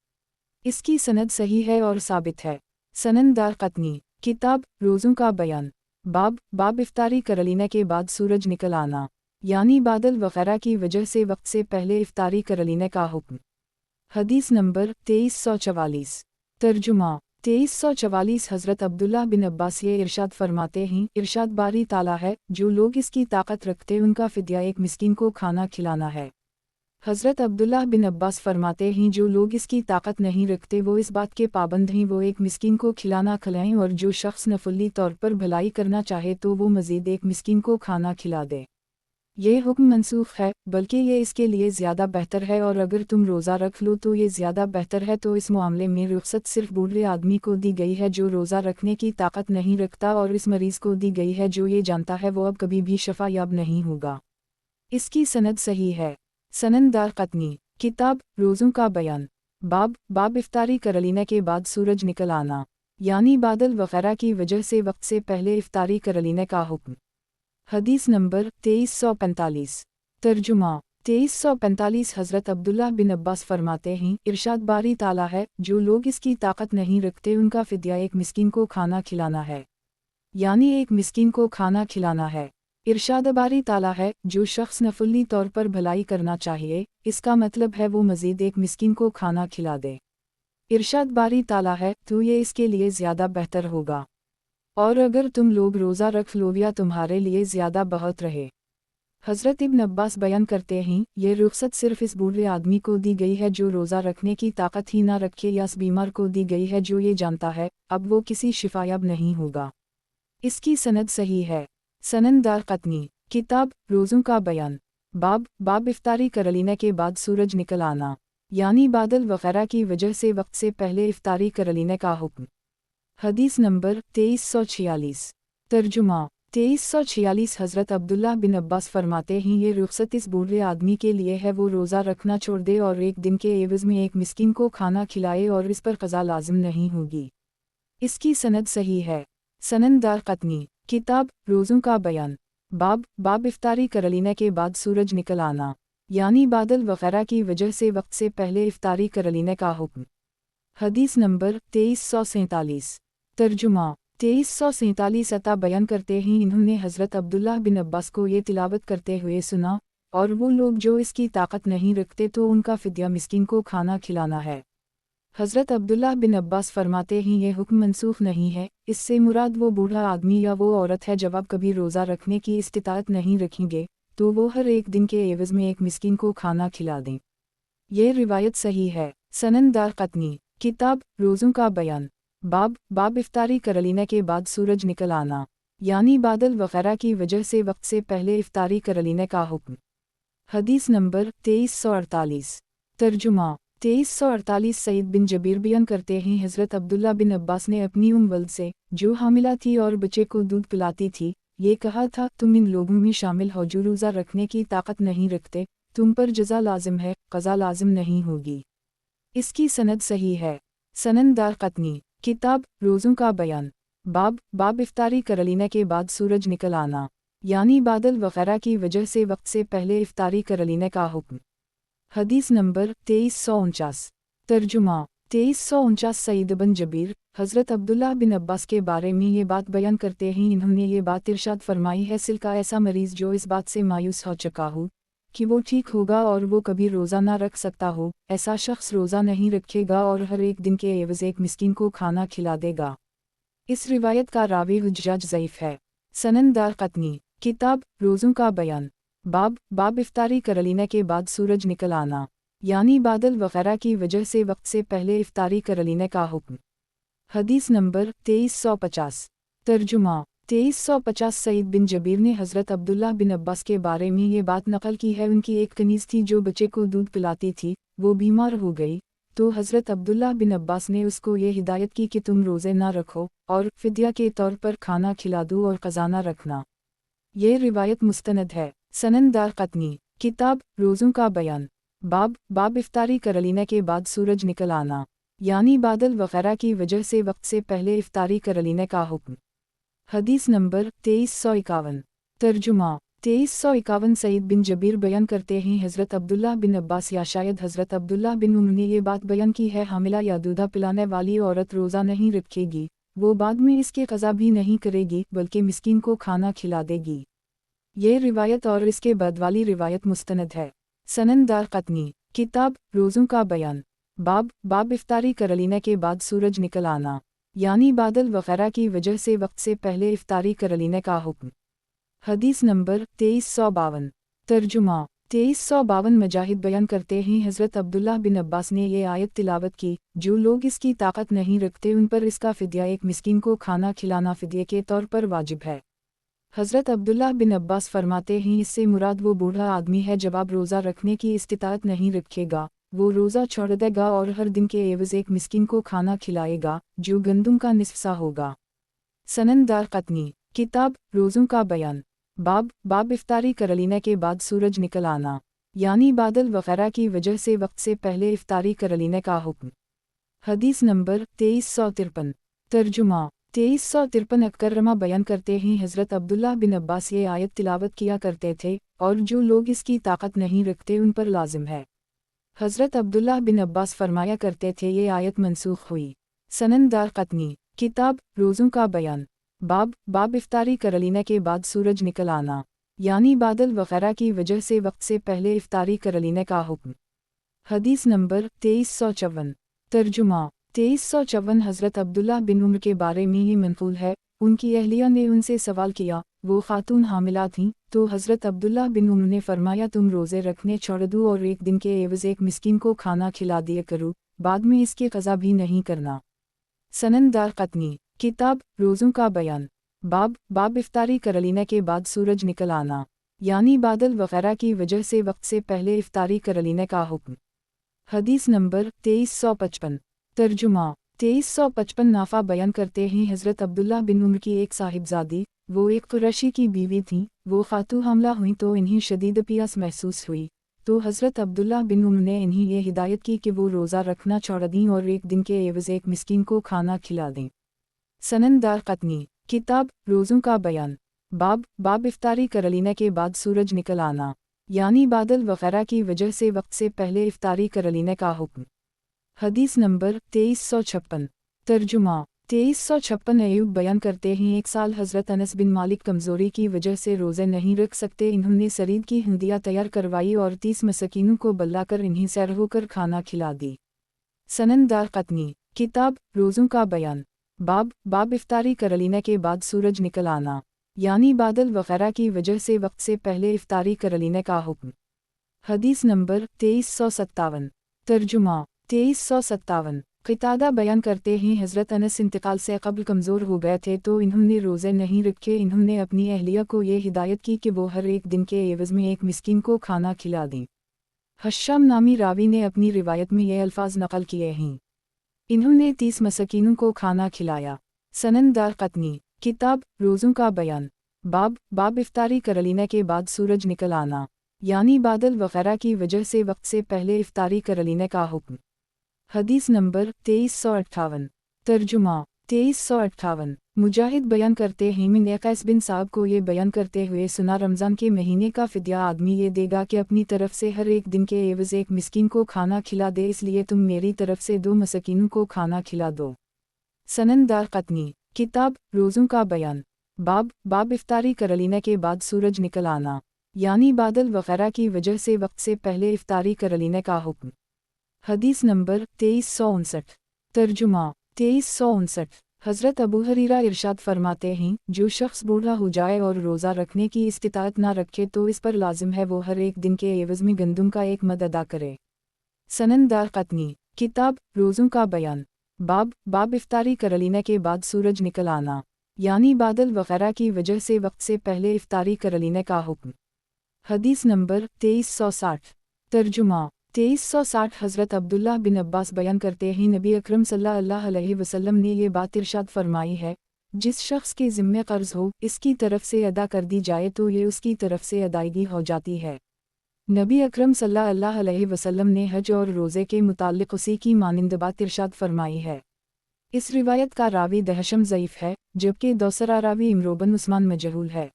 इसकी सनद सही है और साबित है। सनन दारक़ुतनी किताब रोज़ों का बयान बाब इफ्तारी कर लेने के बाद सूरज निकल आना, यानी बादल वग़ैरह की वजह से वक्त से पहले इफ्तारी कर लेने का हुक्म। हदीस नंबर 2344। तर्जुमा 2344 हज़रत अब्दुल्लाह बिन अब्बास ये इरशाद फरमाते हैं इरशाद बारी ताला है जो लोग इसकी ताकत रखते उनका फ़िद्या एक मिस्कीन को खाना खिलाना है। हज़रत अब्दुल्लाह बिन अब्बास फरमाते हैं जो लोग इसकी ताकत नहीं रखते वो इस बात के पाबंद हैं वो एक मिस्कीन को खिलाना खिलाएं, और जो शख्स नफली तौर पर भलाई करना चाहे तो वो मज़ीद एक मिस्कीन को खाना खिला दे। ये हुक्म मनसूख है, बल्कि ये इसके लिए ज़्यादा बेहतर है, और अगर तुम रोज़ा रख लो तो ये ज़्यादा बेहतर है। तो इस मामले में रुख़सत सिर्फ बूढ़े आदमी को दी गई है जो रोज़ा रखने की ताकत नहीं रखता, और इस मरीज़ को दी गई है जो ये जानता है वो अब कभी भी शफ़ा याब नहीं होगा। इसकी सनद सही है। सनन दारक़ुतनी किताब रोज़ों का बयान बाब इफ्तारी कर लेने के बाद सूरज निकल आना, यानी बादल वग़ैरह की वजह से वक्त से पहले इफ्तारी कर लेने का हुक्म। हदीस नंबर 2345। तर्जुमा 2345 हज़रत अब्दुल्लाह बिन अब्बास फरमाते हैं इरशाद बारी ताला है जो लोग इसकी ताकत नहीं रखते उनका फ़िद्या एक मिस्कीन को खाना खिलाना है, यानी एक मिस्कीन को खाना खिलाना है। इरशाद बारी ताला है जो शख्स नफली तौर पर भलाई करना चाहिए, इसका मतलब है वो मज़ीद एक मिस्कीन को खाना खिला दे। इरशाद बारी ताला है तो ये इसके लिए ज़्यादा बेहतर होगा, और अगर तुम लोग रोज़ा रख लो या तुम्हारे लिए ज़्यादा बहुत रहे। हज़रत इब्न अब्बास बयान करते हैं ये रुख़सत सिर्फ इस बूढ़े आदमी को दी गई है जो रोज़ा रखने की ताकत ही ना रखे, या इस बीमार को दी गई है जो ये जानता है अब वो किसी शिफायाब नहीं होगा। اس کی سند صحیح ہے۔ سنن دارقطنی، کتاب روزوں کا بیان، باب افطاری کر لینے کے بعد سورج نکل آنا، یعنی بادل وغیرہ کی وجہ سے وقت سے پہلے افطاری کر لینے کا حکم۔ حدیث نمبر 2346۔ ترجمہ 2346۔ حضرت عبداللہ بن عباس فرماتے ہیں یہ رخصت اس بوڑھے آدمی کے لیے ہے وہ روزہ رکھنا چھوڑ دے اور ایک دن کے عوض میں ایک مسکین کو کھانا کھلائے اور اس پر قضا لازم نہیں ہوگی۔ اس کی سند صحیح ہے۔ سنن دارقطنی، کتاب روزوں کا بیان، باب افطاری کر لینے کے بعد سورج نکل آنا، یعنی بادل وغیرہ کی وجہ سے وقت سے پہلے افطاری کر لینے کا حکم۔ حدیث نمبر 2347۔ ترجمہ 2347۔ عطا بیان کرتے ہیں انہوں نے حضرت عبداللہ بن عباس کو یہ تلاوت کرتے ہوئے سنا، اور وہ لوگ جو اس کی طاقت نہیں رکھتے تو ان کا فدیہ مسکین کو کھانا کھلانا ہے۔ حضرت عبداللہ بن عباس فرماتے ہیں یہ حکم منسوخ نہیں ہے، اس سے مراد وہ بوڑھا آدمی یا وہ عورت ہے جب آپ کبھی روزہ رکھنے کی استطاعت نہیں رکھیں گے تو وہ ہر ایک دن کے عوض میں ایک مسکین کو کھانا کھلا دیں۔ یہ روایت صحیح ہے۔ سنن دارقطنی، کتاب روزوں کا بیان، باب افطاری کر لینے کے بعد سورج نکل آنا، یعنی بادل وغیرہ کی وجہ سے وقت سے پہلے افطاری کر لینے کا حکم۔ حدیث نمبر 2348۔ ترجمہ 2348۔ سعید بن جبیر بیان کرتے ہیں حضرت عبداللہ بن عباس نے اپنی ولد سے جو حاملہ تھی اور بچے کو دودھ پلاتی تھی یہ کہا تھا تم ان لوگوں میں شامل ہو جو روزہ رکھنے کی طاقت نہیں رکھتے، تم پر جزا لازم ہے، قضا لازم نہیں ہوگی۔ اس کی سند صحیح ہے۔ سنن دارقطنی، کتاب روزوں کا بیان، باب افطاری کر لینے کے بعد سورج نکل آنا، یعنی بادل وغیرہ کی وجہ سے وقت سے پہلے افطاری کر لینے کا حکم۔ حدیث نمبر 2349۔ ترجمہ 2349۔ سعید بن جبیر حضرت عبداللہ بن عباس کے بارے میں یہ بات بیان کرتے ہیں انہوں نے یہ بات ارشاد فرمائی ہے کا ایسا مریض جو اس بات سے مایوس ہو چکا ہو کہ وہ ٹھیک ہوگا اور وہ کبھی روزہ نہ رکھ سکتا ہو، ایسا شخص روزہ نہیں رکھے گا اور ہر ایک دن کے عوض ایک مسکین کو کھانا کھلا دے گا۔ اس روایت کا راوی حجاج ضعیف ہے۔ سنن دارقطنی، کتاب روزوں کا بیان، باب افطاری کر لینے کے بعد سورج نکل آنا، یعنی بادل وغیرہ کی وجہ سے وقت سے پہلے افطاری کر لینے کا حکم۔ حدیث نمبر 2350۔ ترجمہ 2350۔ سعید بن جبیر نے حضرت عبداللہ بن عباس کے بارے میں یہ بات نقل کی ہے ان کی ایک کنیز تھی جو بچے کو دودھ پلاتی تھی، وہ بیمار ہو گئی تو حضرت عبداللہ بن عباس نے اس کو یہ ہدایت کی کہ تم روزے نہ رکھو اور فدیہ کے طور پر کھانا کھلا دو اور قضا نہ رکھنا۔ یہ روایت مستند ہے۔ سنن دارقطنی، کتاب روزوں کا بیان، باب افطاری کر لینے کے بعد سورج نکل آنا، یعنی بادل وغیرہ کی وجہ سے وقت سے پہلے افطاری کر لینے کا حکم۔ حدیث نمبر 2351۔ ترجمہ 2351۔ سعید بن جبیر بیان کرتے ہیں حضرت عبداللہ بن عباس یا شاید حضرت عبداللہ بن عمر نے یہ بات بیان کی ہے حاملہ یا دودھا پلانے والی عورت روزہ نہیں رکھے گی، وہ بعد میں اس کے قضا بھی نہیں کرے گی بلکہ مسکین کو کھانا کھلا دے گی۔ یہ روایت اور اس کے بعد والی روایت مستند ہے۔ سنن دارقطنی، کتاب روزوں کا بیان، باب افطاری کر لینے کے بعد سورج نکل آنا، یعنی بادل وغیرہ کی وجہ سے وقت سے پہلے افطاری کر لینے کا حکم۔ حدیث نمبر 2352۔ ترجمہ 2352۔ مجاہد بیان کرتے ہیں حضرت عبداللہ بن عباس نے یہ آیت تلاوت کی جو لوگ اس کی طاقت نہیں رکھتے ان پر اس کا فدیہ ایک مسکین کو کھانا کھلانا فدیے کے طور پر واجب ہے۔ حضرت عبداللہ بن عباس فرماتے ہیں اس سے مراد وہ بوڑھا آدمی ہے جب آپ روزہ رکھنے کی استطاعت نہیں رکھے گا وہ روزہ چھوڑ دے گا اور ہر دن کے عوض ایک مسکین کو کھانا کھلائے گا جو گندم کا نصف سا ہوگا۔ سنن دارقطنی، کتاب روزوں کا بیان، باب افطاری کر لینے کے بعد سورج نکل آنا، یعنی بادل وغیرہ کی وجہ سے وقت سے پہلے افطاری کر لینے کا حکم۔ حدیث نمبر 2353۔ ترجمہ 2353۔ اکرمہ بیان کرتے ہیں حضرت عبداللہ بن عباس یہ آیت تلاوت کیا کرتے تھے اور جو لوگ اس کی طاقت نہیں رکھتے ان پر لازم ہے۔ حضرت عبداللہ بن عباس فرمایا کرتے تھے یہ آیت منسوخ ہوئی۔ سنن دارقطنی، کتاب روزوں کا بیان، باب افطاری کر لینے کے بعد سورج نکل آنا، یعنی بادل وغیرہ کی وجہ سے وقت سے پہلے افطاری کر لینے کا حکم۔ حدیث نمبر 2354۔ ترجمہ 2354۔ حضرت عبداللہ بن عمر کے بارے میں یہ منقول ہے ان کی اہلیہ نے ان سے سوال کیا، وہ خاتون حاملہ تھیں تو حضرت عبداللہ بن عمر نے فرمایا تم روزے رکھنے چھوڑ دو اور ایک دن کے عوض ایک مسکین کو کھانا کھلا دیا کرو، بعد میں اس کی قضا بھی نہیں کرنا۔ سنن دارقطنی، کتاب روزوں کا بیان، बाब इफ्तारी कर लेने के बाद सूरज निकल आना, यानी बादल वगैरह की वजह से वक्त से पहले इफ्तारी कर लेने का हुक्म। हदीस नंबर 2355। तर्जुमा 2355 नाफा बयान करते हैं हज़रत अब्दुल्ला बिन उमर की एक साहिबजादी, वो एक कुरैशी की बीवी थीं, वो खातू हमला हुई तो इन्हें शदीद प्यास महसूस हुई, तो हज़रत अब्दुल्ला बिन उमर ने इन्हें ये हिदायत की कि वो रोज़ा रखना छोड़ दें और एक दिन के एवज़ एक मिस्कीन को खाना खिला दें। सनन दारक़ुतनी, किताब रोज़ों का बयान, बाब इफ्तारी कर लेने के बाद सूरज निकल आना, यानी बादल वगैरह की वजह से वक्त से पहले इफ्तारी कर लेने का हुक्म। हदीस नंबर 2356। तर्जुमा 2356 अयूब बयान करते हैं एक साल हज़रत अनस बिन मालिक कमज़ोरी की वजह से रोज़े नहीं रख सकते, इन्होंने सरीद की हंदिया तैयार करवाई और 30 मसकीनों को बल्लाकर इन्हें सैर होकर खाना खिला दी। सनन दारक़ुतनी, किताब रोज़ों का बयान, बाब इफ्तारी कर लेने के बाद सूरज निकल आना, यानी बादल वगैरह की वजह से वक्त से पहले इफ्तारी कर लेने का हुक्म। हदीस नंबर 2357। तर्जुमा 2357। क़तादा बयान करते हैं हज़रत अनस इंतकाल से क़ब्ल कमज़ोर हो गए थे तो इन्होंने रोज़े नहीं रखे, इन्होंने अपनी अहलिया को ये हिदायत की कि वो हर एक दिन के एवज़ में एक मिस्कीन को खाना खिला दें। हश्शाम नामी रावी ने अपनी रिवायत में ये अल्फाज नक़ल किए हैं, इन्होंने 30 मसकीनों को खाना खिलाया। सनन दारक़ुतनी, किताब रोज़ों का बयान, बाब इफ्तारी कर लेने के बाद सूरज निकल आना, यानी बादल वगैरह की वजह से वक्त से पहले इफ्तारी कर लेने का हुक्म। हदीस नंबर 2358। तर्जुमा 2358। मुजाहिद बयान करते हैं मैंने कैस बिन साहब को ये बयान करते हुए सुना, रमज़ान के महीने का फ़िद्या आदमी ये देगा कि अपनी तरफ से हर एक दिन के एवज़ एक मिस्कीन को खाना खिला दे, इसलिए तुम मेरी तरफ से 2 मसकीनों को खाना खिला दो। सनन दारक़ुतनी, किताब रोज़ों का बयान, बाब इफ्तारी कर लेने के बाद सूरज निकल आना, यानी बादल वगैरह की वजह से वक्त से पहले इफ्तारी कर लेने का हुक्म। हदीस नंबर 2359। तर्जुमा 2359। हज़रत अबू हरीरा इरशाद फरमाते हैं, जो शख्स बूढ़ा हो जाए और रोज़ा रखने की इस्तिताअत ना रखे तो इस पर लाजिम है वो हर एक दिन के एवज़ में गंदम का एक मद अदा करे। सनन दारक़ुतनी, किताब रोज़ों का बयान, बाब इफ्तारी कर लेने के बाद सूरज निकल आना, यानी बादल वगैरह की वजह से वक्त से पहले इफ्तारी कर लेने का हुक्म। हदीस नंबर 2360। तर्जुमा 2360। हज़रत अब्दुल्ला बिन अब्बास बयान करते हैं नबी अकरम सल्लल्लाहु अलैहि वसल्लम ने ये बात इरशाद फरमाई है, जिस शख्स के ज़िम्मे कर्ज़ हो इसकी तरफ से अदा कर दी जाए तो ये उसकी तरफ से अदायगी हो जाती है। नबी अकरम सल्लल्लाहु अलैहि वसल्लम ने हज और रोज़े के मुताल्लिक़ उसी की मानिंद बात इरशाद फरमाई है। इस रिवायत का रावी दहशम ज़ईफ़ है, जबकि दूसरा रावी इमरोबन उस्मान मजहूल है।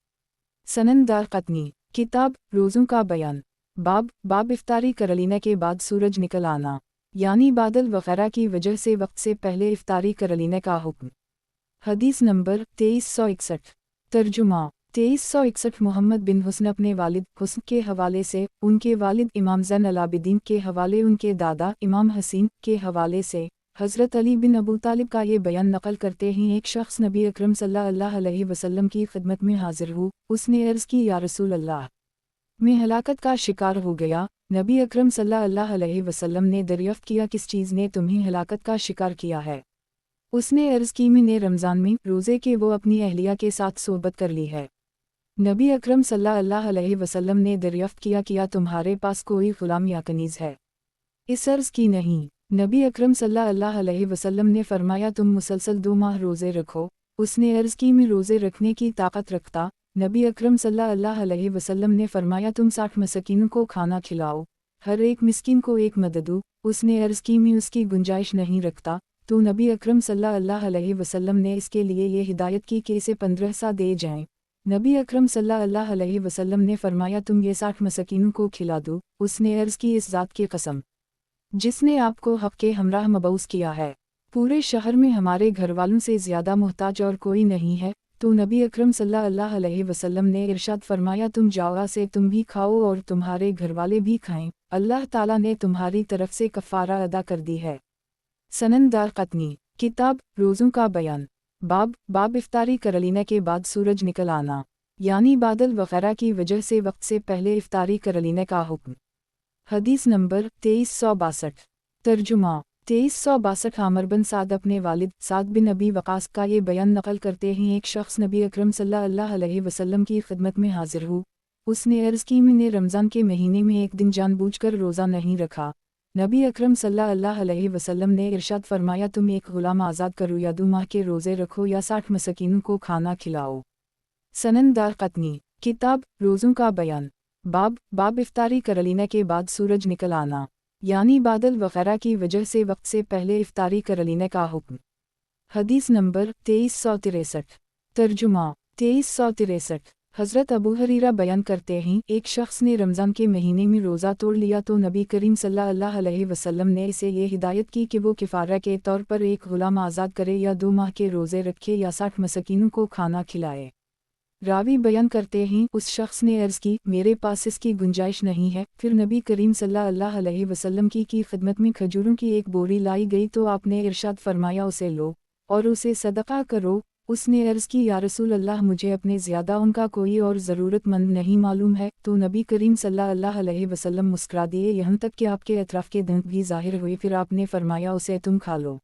सनन दारक़ुतनी, किताब रोज़ों का बयान, बाब इफ्तारी कर लेने के बाद सूरज निकल आना, यानी बादल वगैरह की वजह से वक्त से पहले इफ्तारी कर लेने का हुक्म। हदीस नंबर 2361। तर्जुमा 2361। मोहम्मद बिन हुस्न अपने वालिद हुस्न के हवाले से, उनके वालिद इमाम ज़ैन अलाबिदीन के हवाले, उनके दादा इमाम हसीन के हवाले से हज़रत अली बिन अबू तालिब का ये बयान नक़ल करते हैं, एक शख्स नबी अकरम सल्लल्लाहु अलैहि वसल्लम की खिदमत में हाजिर हो, उसने अर्ज़ की, या रसूल अल्लाह, मैं हलाकत का शिकार हो गया। नबी अकरम सल्लल्लाहु अलैहि वसल्लम ने दरियाफ्त किया, किस चीज़ ने तुम्हें हलाकत का शिकार किया है? उसने अर्ज़ की, मैंने रमज़ान में रोज़े के वो अपनी अहलिया के साथ सोबत कर ली है। नबी अकरम सल्लल्लाहु अलैहि वसल्लम ने दरियाफ्त किया, क्या तुम्हारे पास कोई ग़ुलाम या कनीज़ है? इस अर्ज़ की, नहीं। नबी अकरम सल्लल्लाहु अलैहि वसल्लम ने फरमाया, तुम मुसलसल 2 माह रोज़े रखो। उसने अर्ज़ की, मैं रोज़े रखने की ताकत रखता। नबी अकरम सल्लल्लाहु अलैहि वसल्लम ने फरमाया, तुम 60 मसकीनों को खाना खिलाओ, हर एक मिस्कीन को एक मद दो। उसने अर्ज़ की, मैं उसकी गुंजाइश नहीं रखता। तो नबी अकरम सल्लल्लाहु अलैहि वसल्लम ने इसके लिए ये हिदायत की कि इसे 15 सा दे जाएं। नबी अकरम सल्लल्लाहु अलैहि वसल्लम ने फरमाया, तुम ये 60 मसकीनों को खिला दो। उसने अर्ज़ की, इस ज़ात की कसम जिसने आपको हक़ के हमराह मबऊस किया है, पूरे शहर में हमारे घर वालों से ज़्यादा मोहताज और कोई नहीं है। तो नबी अकरम सल्लल्लाहु अलैहि वसल्लम ने इरशाद फरमाया, तुम जाओ से तुम भी खाओ और तुम्हारे घरवाले भी खाएं, अल्लाह ताला ने तुम्हारी तरफ से कफ़ारा अदा कर दी है। सनन दारक़ुतनी, किताब रोज़ों का बयान, बाब इफ्तारी कर लेने के बाद सूरज निकल आना, यानी बादल वगैरह की वजह से वक्त से पहले इफ्तारी कर लेने का हुक्म। हदीस नंबर 2362। तर्जुमा 2362 आमर बिन साद अपने वालिद साद बिन अबी वक़ास का ये बयान नकल करते हैं, एक शख्स नबी अकरम सल्लल्लाहु अलैहि वसल्लम की खिदमत में हाजिर हुआ। उसने अर्ज़ की, मैंने रमज़ान के महीने में एक दिन जानबूझकर रोज़ा नहीं रखा। नबी अकरम सल्लल्लाहु अलैहि वसल्लम ने इरशाद फरमाया, तुम एक गुलाम आज़ाद करो या 2 माह के रोज़े रखो या 60 मसकीनों को खाना खिलाओ। सनन दारक़ुतनी किताब रोज़ों का बयान बाब इफ्तारी कर लेने के बाद सूरज निकल आना, यानी बादल वगैरह की वजह से वक्त से पहले इफ्तारी कर लेने का हुक्म। हदीस नंबर 2363। तर्जुमा 2363। हज़रत अबू हुरैरा बयान करते हैं, एक शख्स ने रमज़ान के महीने में रोज़ा तोड़ लिया तो नबी करीम सल्लल्लाहु अलैहि वसल्लम ने इसे ये हिदायत की कि वो किफ़ारा के तौर पर एक गुलाम आज़ाद करे या 2 माह के रोज़े रखे या 60 मसकीनों को खाना खिलाए। रावी बयान करते हैं, उस शख्स ने अर्ज़ की, मेरे पास इसकी गुंजाइश नहीं है। फिर नबी करीम सल्लल्लाहु अलैहि वसल्लम की खिदमत में खजूरों की एक बोरी लाई गई तो आपने इरशाद फरमाया, उसे लो और उसे सदका करो। उसने अर्ज़ की, या रसूल अल्लाह, मुझे अपने ज़्यादा उनका कोई और ज़रूरतमंद नहीं मालूम है। तो नबी करीम सल्लल्लाहु अलैहि वसल्लम मुस्कुरा दिए, यहाँ तक कि आपके अतराफ़ के दंत भी ज़ाहिर हुए। फिर आपने फरमाया, उसे तुम खा लो।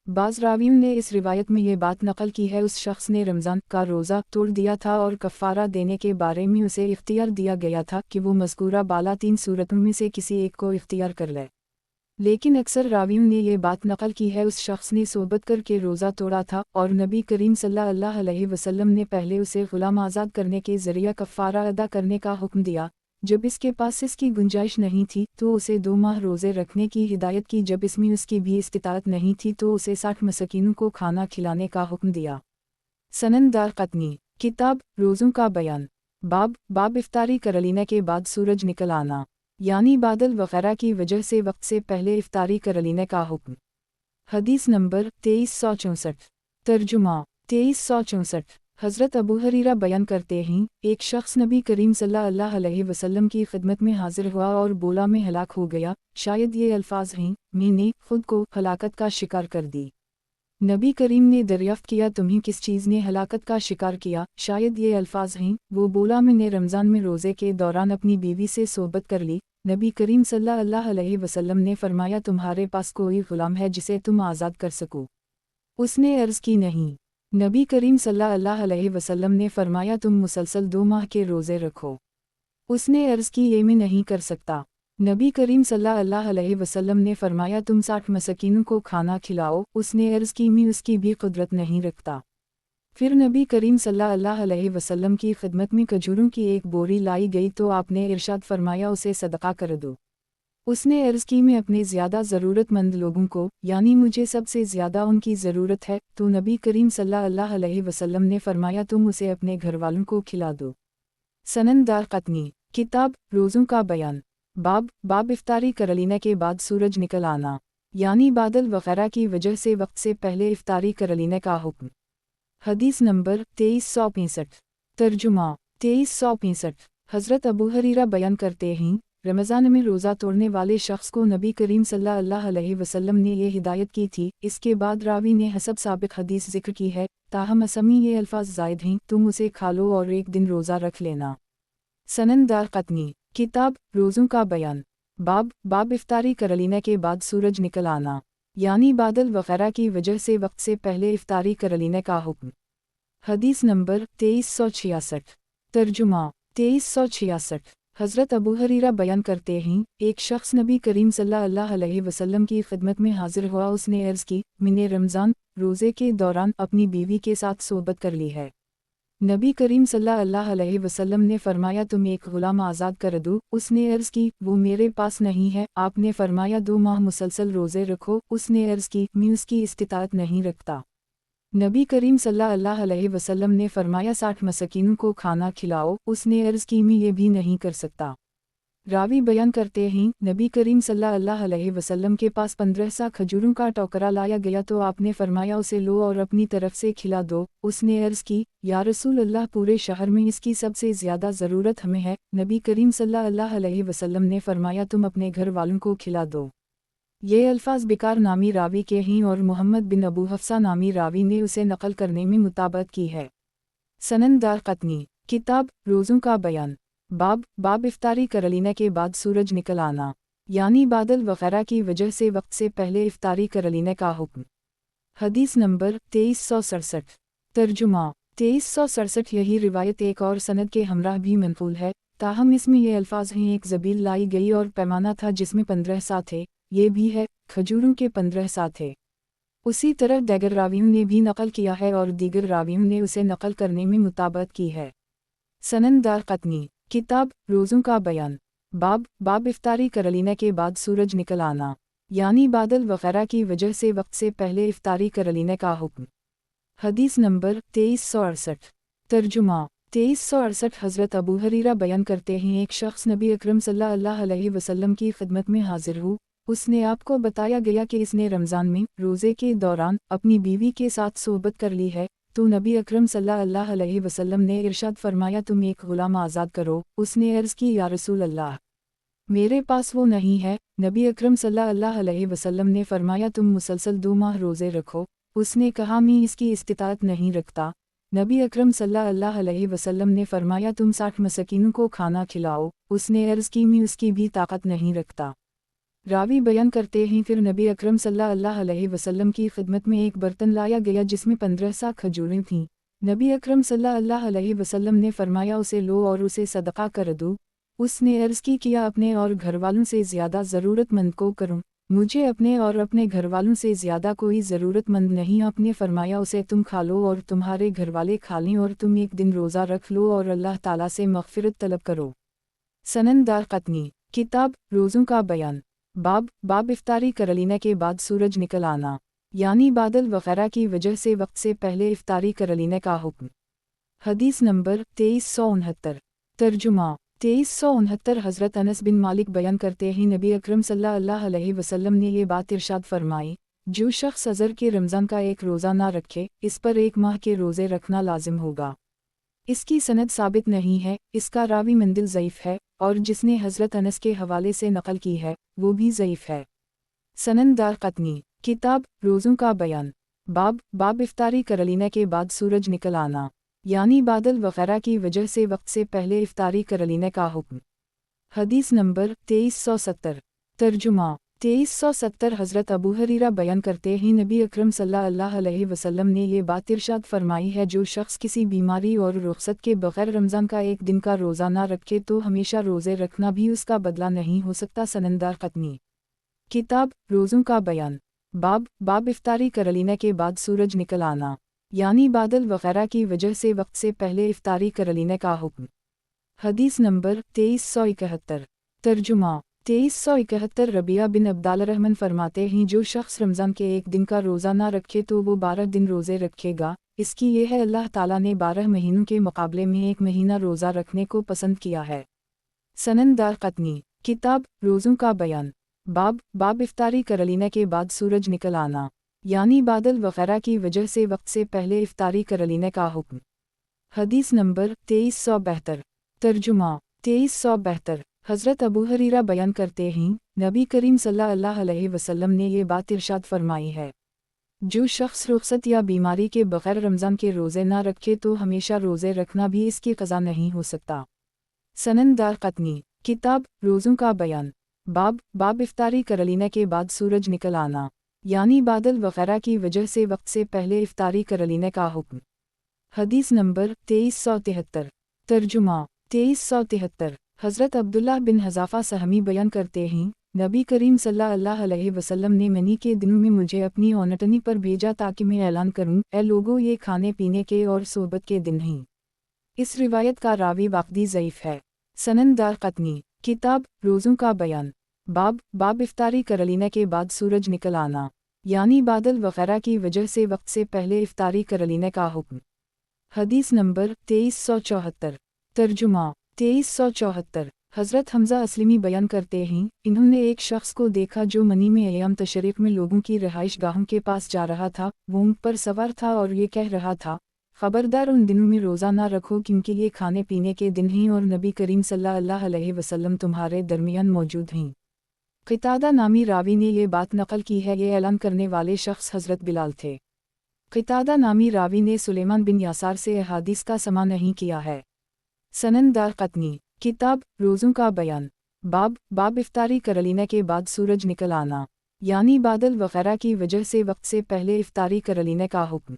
बाज़ रावियों ने इस रिवायत में ये बात नकल की है, उस शख्स ने रमज़ान का रोज़ा तोड़ दिया था और कफ़ारा देने के बारे में उसे इख्तियार दिया गया था कि वो मज़कूरा बाला 3 सूरतों में से किसी एक को इख्तियार कर ले। लेकिन अक्सर रावियों ने ये बात नकल की है, उस शख्स ने सोबत करके रोज़ा तोड़ा था और नबी करीम सल्लल्लाहु अलैहि वसल्लम ने पहले उसे ग़ुलाम आज़ाद करने के ज़रिए कफ़ारा अदा करने का हुक्म दिया। जब इसके पास इसकी गुंजाइश नहीं थी तो उसे 2 माह रोज़े रखने की हिदायत की। जब इसमें उसकी भी इस्तिताअत नहीं थी तो उसे 60 मसकीनों को खाना खिलाने का हुक्म दिया। सनन दारक़ुतनी किताब रोज़ों का बयान बाब इफ्तारी कर लेने के बाद सूरज निकल आना, यानी बादल वगैरह की वजह से वक्त से पहले इफ्तारी कर लेने का हुक्म। हदीस नंबर 2364। तर्जुमा 2364। हज़रत अबू हुरैरा बयान करते हैं, एक शख्स नबी करीम सल्लल्लाहु अलैहि वसल्लम की खिदमत में हाजिर हुआ और बोला, मैं हलाक हो गया। शायद ये अल्फाज हैं, मैंने खुद को हलाकत का शिकार कर दी। नबी करीम ने दरियाफ्त किया, तुम्हें किस चीज़ ने हलाकत का शिकार किया? शायद ये अल्फाज हैं। वो बोला, मैंने रमज़ान में रोज़े के दौरान अपनी बीवी से सोबत कर ली। नबी करीम सल्लल्लाहु अलैहि वसल्लम ने फरमाया, तुम्हारे पास कोई ग़ुलाम है जिसे तुम आज़ाद कर सको? उसने अर्ज़ की, नहीं। नबी करीम सल्लल्लाहु अलैहि वसल्लम ने फरमाया, तुम मुसलसल 2 माह के रोज़े रखो। उसने अर्ज़ की, ये मैं नहीं कर सकता। नबी करीम सल्लल्लाहु अलैहि वसल्लम ने फरमाया, तुम 60 मसकीनों को खाना खिलाओ। उसने अर्ज़ की, मैं उसकी भी कुदरत नहीं रखता। फिर नबी करीम सल्लल्लाहु अलैहि वसल्लम की खिदमत में खजूरों की एक बोरी लाई गई तो आपने इरशाद फरमाया, उसे सदका कर दो। उसने अर्ज़ की, मैं अपने ज़्यादा ज़रूरतमंद लोगों को, यानी मुझे सबसे ज़्यादा उनकी ज़रूरत है। तो नबी करीम सल्लल्लाहु अलैहि वसल्लम ने फरमाया, तुम उसे अपने घर वालों को खिला दो। सनन दारक़ुतनी किताब रोज़ों का बयान बाब इफ्तारी कर लेने के बाद सूरज निकल आना, यानी बादल वगैरह की वजह से वक्त से पहले इफ्तारी कर लेने का हुक्म। हदीस नंबर 2365। तर्जुमा 2365। हज़रत अबू हुरैरा बयान करते हैं, रमज़ान में रोज़ा तोड़ने वाले शख्स को नबी करीम सल्लल्लाहु अलैहि वसल्लम ने ये हिदायत की थी। इसके बाद रावी ने हसब साबिक हदीस ज़िक्र की है, ताहम असमी ये अल्फाज ज़ायद हैं, तुम उसे खा लो और एक दिन रोज़ा रख लेना। सनन दारक़ुतनी किताब रोज़ों का बयान बाब इफ्तारी कर लेने के बाद सूरज निकल आना, यानी बादल वगैरह की वजह से वक्त से पहले इफ्तारी कर लेने का हुक्म। हदीस नंबर 2366। तर्जुमा 2366। हज़रत अबू हुरैरा बयान करते हैं, एक शख्स नबी करीम सल्लल्लाहु अलैहि वसल्लम की खिदमत में हाजिर हुआ। उसने अर्ज़ की, मैंने रमज़ान रोज़े के दौरान अपनी बीवी के साथ सोबत कर ली है। नबी करीम सल्लल्लाहु अलैहि वसल्लम ने फरमाया, तुम एक ग़ुलाम आज़ाद कर दो। उसने अर्ज़ की, वो मेरे पास नहीं है। आपने फरमाया, 2 माह मुसलसल रोज़े रखो। उसने अर्ज़ की, मैं उसकी इस्तिताअत नहीं रखता। नबी करीम सल्लल्लाहु अलैहि वसल्लम ने फरमाया, 60 मसकीनों को खाना खिलाओ। उसने अर्ज़ की, मैं ये भी नहीं कर सकता। रावी बयान करते हैं, नबी करीम सल्लल्लाहु अलैहि वसल्लम के पास 15 सा खजूरों का टोकरा लाया गया तो आपने फरमाया, उसे लो और अपनी तरफ से खिला दो। उसने अर्ज़ की, या रसूल अल्लाह, पूरे शहर में इसकी सबसे ज़्यादा ज़रूरत हमें है। नबी करीम सल्लल्लाहु अलैहि वसल्लम ने फरमाया, तुम अपने घर वालों को खिला दो। ये अल्फाज बिकार नामी रावी के हैं और मोहम्मद बिन अबू हफ्सा नामी रावी ने उसे नकल करने में मुताबत की है। सनन दारक़ुतनी किताब रोज़ों का बयान बाब इफ्तारी कर लेने के बाद सूरज निकल आना, यानी बादल वगैरह की वजह से वक्त से पहले इफ्तारी कर लेने का हुक्म। हदीस नंबर 2367। तर्जुमा 2367। यही रिवायत एक और सनद के हमराह भी मनकूल है, ताहम इसमें ये अल्फाज हैं, एक ज़बील लाई गई और पैमाना था जिसमें 15 सा थे, ये भी है खजूरों के 15 सा थे। उसी तरह दीगर रावियों ने भी नकल किया है और दीगर रावियों ने उसे नकल करने में मुताबत की है। सनन दारक़ुतनी किताब रोज़ों का बयान। बाब इफ्तारी कर लेने के बाद सूरज निकल आना, यानी बादल वगैरह की वजह से वक्त से पहले इफ्तारी कर लेने का हुक्म। हदीस नंबर 2368। तर्जुमा 2368। हज़रत अबू हरीरा बयान करते हैं, एक शख्स नबी अकरम सल्लल्लाहु अलैहि वसल्लम की खिदमत में हाजिर हुआ। उसने आपको बताया गया कि इसने रमज़ान में रोज़े के दौरान अपनी बीवी के साथ सोहबत कर ली है, तो नबी अकरम सल्लल्लाहु अलैहि वसल्लम ने इरशाद फरमाया, तुम एक गुलाम आज़ाद करो। उसने अर्ज़ की, या रसूल अल्लाह, मेरे पास वो नहीं है। नबी अकरम सल्लल्लाहु अलैहि वसल्लम ने फरमाया, तुम मुसलसल 2 माह रोज़े रखो। उसने कहा, मैं इसकी इस्तिताअत नहीं रखता। नबी अकरम सल्लल्लाहु अलैहि वसल्लम ने फरमाया, तुम 60 मसकीनों को खाना खिलाओ। उसने अर्ज़ की, मैं उसकी भी ताकत नहीं रखता। रावी बयान करते हैं, फिर नबी अकरम सल्लल्लाहु अलैहि वसल्लम की खिदमत में एक बर्तन लाया गया जिसमें 15 सा खजूरें थीं। नबी अकरम सल्लल्लाहु अलैहि वसल्लम ने फरमाया, उसे लो और उसे सदका कर दो। उसने अर्ज़ की, किया अपने और घरवालों से ज़्यादा ज़रूरतमंद को करूं? मुझे अपने और अपने घरवालों से ज़्यादा कोई ज़रूरतमंद नहीं। आपने फरमाया, उसे तुम खा लो और तुम्हारे घरवाले खा लें, और तुम एक दिन रोज़ा रख लो और अल्लाह ताला से मग़फ़िरत तलब करो। सनन दारक़ुतनी किताब रोज़ों का बयान। बाब इफ्तारी कर लेने के बाद सूरज निकल आना, यानी बादल वगैरह की वजह से वक्त से पहले इफ्तारी कर लेने का हुक्म। हदीस नंबर 2369। तर्जुमा 2369। हज़रत अनस बिन मालिक बयान करते हैं, नबी अकरम सल्लल्लाहु अलैहि वसल्लम ने ये बात इरशाद फरमाई, जो शख्स अज़र के रमज़ान का एक रोज़ा ना रखे, इस पर 1 माह के रोज़े रखना लाजिम होगा। इसकी सनद साबित नहीं है, इसका रावी मंदिल ज़ईफ़ है, और जिसने हज़रत अनस के हवाले से नकल की है वो भी ज़ईफ़ है। सनन दारक़ुतनी किताब रोज़ों का बयान। बाब इफ्तारी कर लेने के बाद सूरज निकल आना, यानी बादल वगैरह की वजह से वक्त से पहले इफ्तारी कर लेने का हुक्म। हदीस नंबर 2370। तर्जुमा 2370। हज़रत अबू हरीरा बयान करते हैं, नबी अकरम सल्लल्लाहु अलैहि वसल्लम ने ये बात इरशाद फरमाई है, जो शख्स किसी बीमारी और रुखसत के बग़ैर रमज़ान का एक दिन का रोज़ा ना रखे तो हमेशा रोज़े रखना भी उसका बदला नहीं हो सकता। सनन दारक़ुतनी किताब रोज़ों का बयान। बाब इफ्तारी कर लेने के बाद सूरज निकल आना, यानी बादल वगैरह की वजह से वक्त से पहले इफ्तारी कर लेने का हुक्म। हदीस नंबर 2371। तर्जुमा 2371। रबिया बिन अब्दालरहमान फरमाते हैं, जो शख्स रमज़ान के एक दिन का रोज़ा ना रखे तो वो 12 दिन रोज़े रखेगा। इसकी ये है, अल्लाह ताला ने 12 महीनों के मुकाबले में 1 महीना रोज़ा रखने को पसंद किया है। सनन दारक़ुतनी किताब रोज़ों का बयान। बाब इफ्तारी कर लेने के बाद सूरज निकल आना, यानी बादल वगैरह की वजह से वक्त से पहले इफ्तारी कर लेने का हुक्म। हदीस नंबर 2372। तर्जुमा 2372। हज़रत अबू हरीरा बयान करते हैं, नबी करीम सल्लल्लाहु अलैहि वसल्लम ने ये बात इरशाद फरमाई है, जो शख्स रुखसत या बीमारी के बग़ैर रमज़ान के रोज़े ना रखे तो हमेशा रोज़े रखना भी इसकी क़ज़ा नहीं हो सकता। सनन दारक़ुतनी किताब रोज़ों का बयान। बाब इफ्तारी कर लेने के बाद सूरज निकल आना, यानी बादल वगैरह की वजह से वक्त से पहले इफ्तारी कर लेने का हुक्म। हदीस नंबर 2373। तर्जुमा 2373। हज़रत अब्दुल्लाह बिन हज़ाफ़ा सहमी बयान करते हैं, नबी करीम सल्लल्लाहु अलैहि वसल्लम ने मनी के दिनों में मुझे अपनी औनटनी पर भेजा ताकि मैं ऐलान करूं, ए लोगों, ये खाने पीने के और सोबत के दिन हैं। इस रिवायत का रावी वाक़दी ज़ईफ़ है। सनन दारक़ुतनी किताब रोज़ों का बयान। बाब इफ्तारी कर लेने के बाद सूरज निकल आना, यानी बादल वगैरह की वजह से वक्त से पहले इफ्तारी कर लेने का हुक्म। हदीस नंबर 2374। तर्जुमा 2374। हज़रत हमज़ा असलमी बयान करते हैं, इन्होंने एक शख्स को देखा जो मनी में अय्याम तशरीक़ में लोगों की रिहाइश गाहों के पास जा रहा था। वो ऊँट पर सवार था और ये कह रहा था, ख़बरदार, उन दिनों में रोज़ा ना रखो क्योंकि ये खाने पीने के दिन हैं और नबी करीम सल्लल्लाहु अलैहि वसल्लम तुम्हारे दरमियान मौजूद हैं। क़तादा नामी रावी ने ये बात नकल की है, ये ऐलान करने वाले शख्स हज़रत बिलाल थे। क़तादा नामी रावी ने सुलेमान बिन यासार से अहादीस का समा नहीं किया है। सनन दारक़ुतनी किताब रोज़ों का बयान। बाब इफ्तारी कर लेने के बाद सूरज निकल आना, यानी बादल वगैरह की वजह से वक्त से पहले इफ्तारी कर लेने का हुक्म।